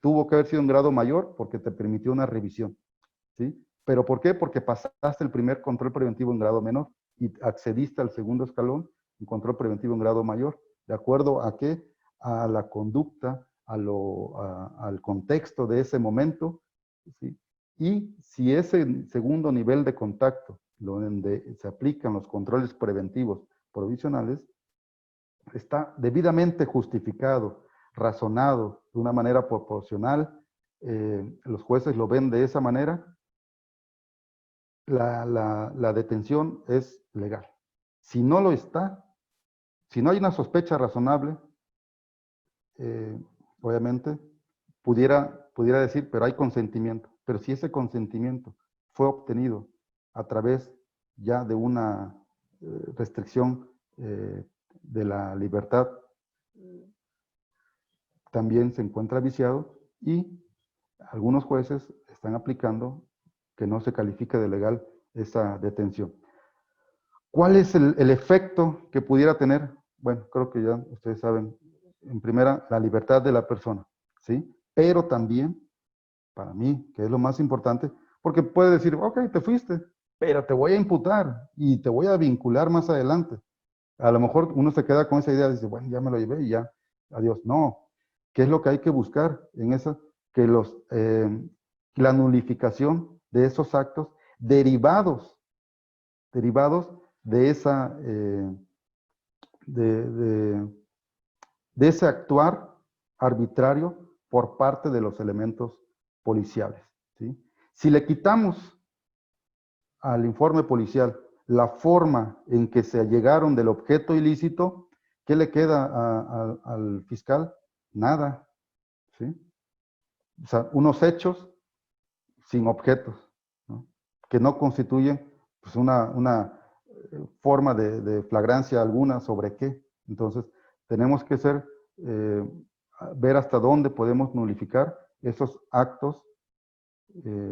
Tuvo que haber sido en grado mayor porque te permitió una revisión, ¿sí? ¿Pero por qué? Porque pasaste el primer control preventivo en grado menor y accediste al segundo escalón, un control preventivo en grado mayor. ¿De acuerdo a qué? A la conducta, al contexto de ese momento, ¿sí? Y si ese segundo nivel de contacto, donde se aplican los controles preventivos provisionales, está debidamente justificado, razonado de una manera proporcional, los jueces lo ven de esa manera, la detención es legal. Si no lo está, si no hay una sospecha razonable, obviamente pudiera decir, pero hay consentimiento. Pero si ese consentimiento fue obtenido a través ya de una restricción de la libertad, también se encuentra viciado y algunos jueces están aplicando que no se califique de legal esa detención. ¿Cuál es el efecto que pudiera tener? Bueno, creo que ya ustedes saben, en primera, la libertad de la persona, ¿sí? Pero también, para mí, que es lo más importante, porque puede decir, ok, te fuiste, pero te voy a imputar y te voy a vincular más adelante. A lo mejor uno se queda con esa idea, dice, bueno, ya me lo llevé y ya, adiós. No, ¿qué es lo que hay que buscar en esa? Que la nulificación de esos actos derivados de ese actuar arbitrario por parte de los elementos policiales, ¿sí? Si le quitamos al informe policial la forma en que se llegaron del objeto ilícito, ¿qué le queda al fiscal? Nada, ¿sí? O sea, unos hechos sin objetos, ¿no? Que no constituyen pues, una forma de flagrancia alguna sobre qué. Entonces, tenemos que ver hasta dónde podemos nulificar esos actos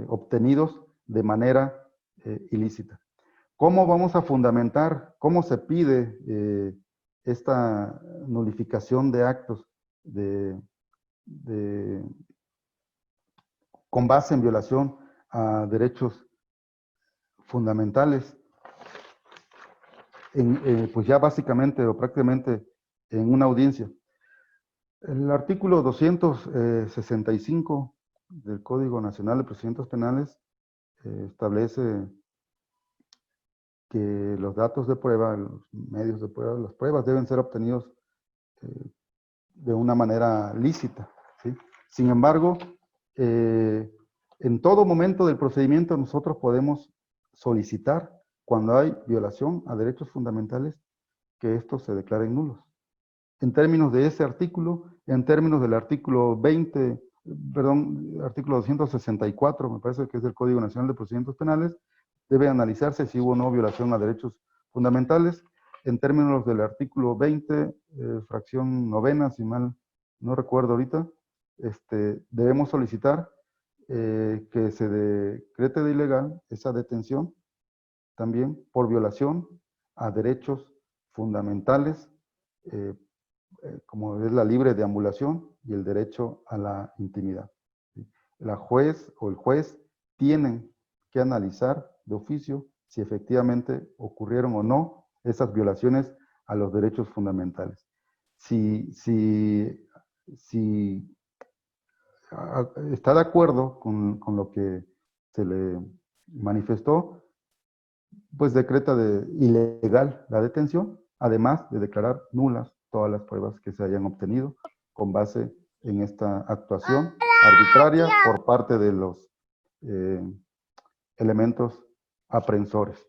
obtenidos de manera ilícita. ¿Cómo vamos a fundamentar, cómo se pide esta nulificación de actos con base en violación a derechos fundamentales? Pues ya básicamente o prácticamente en una audiencia. El artículo 265 del Código Nacional de Procedimientos Penales establece que los datos de prueba, los medios de prueba, las pruebas deben ser obtenidos de una manera lícita, ¿sí? Sin embargo, en todo momento del procedimiento nosotros podemos solicitar, cuando hay violación a derechos fundamentales, que estos se declaren nulos. En términos de ese artículo, en términos del artículo 264, me parece que es del Código Nacional de Procedimientos Penales, debe analizarse si hubo o no violación a derechos fundamentales. En términos del artículo 20, fracción novena, si mal no recuerdo ahorita, debemos solicitar que se decrete de ilegal esa detención también por violación a derechos fundamentales, como es la libre deambulación y el derecho a la intimidad. La juez o el juez tienen que analizar de oficio si efectivamente ocurrieron o no esas violaciones a los derechos fundamentales. Si está de acuerdo con lo que se le manifestó, pues decreta de ilegal la detención, además de declarar nulas todas las pruebas que se hayan obtenido con base en esta actuación arbitraria por parte de los elementos aprehensores.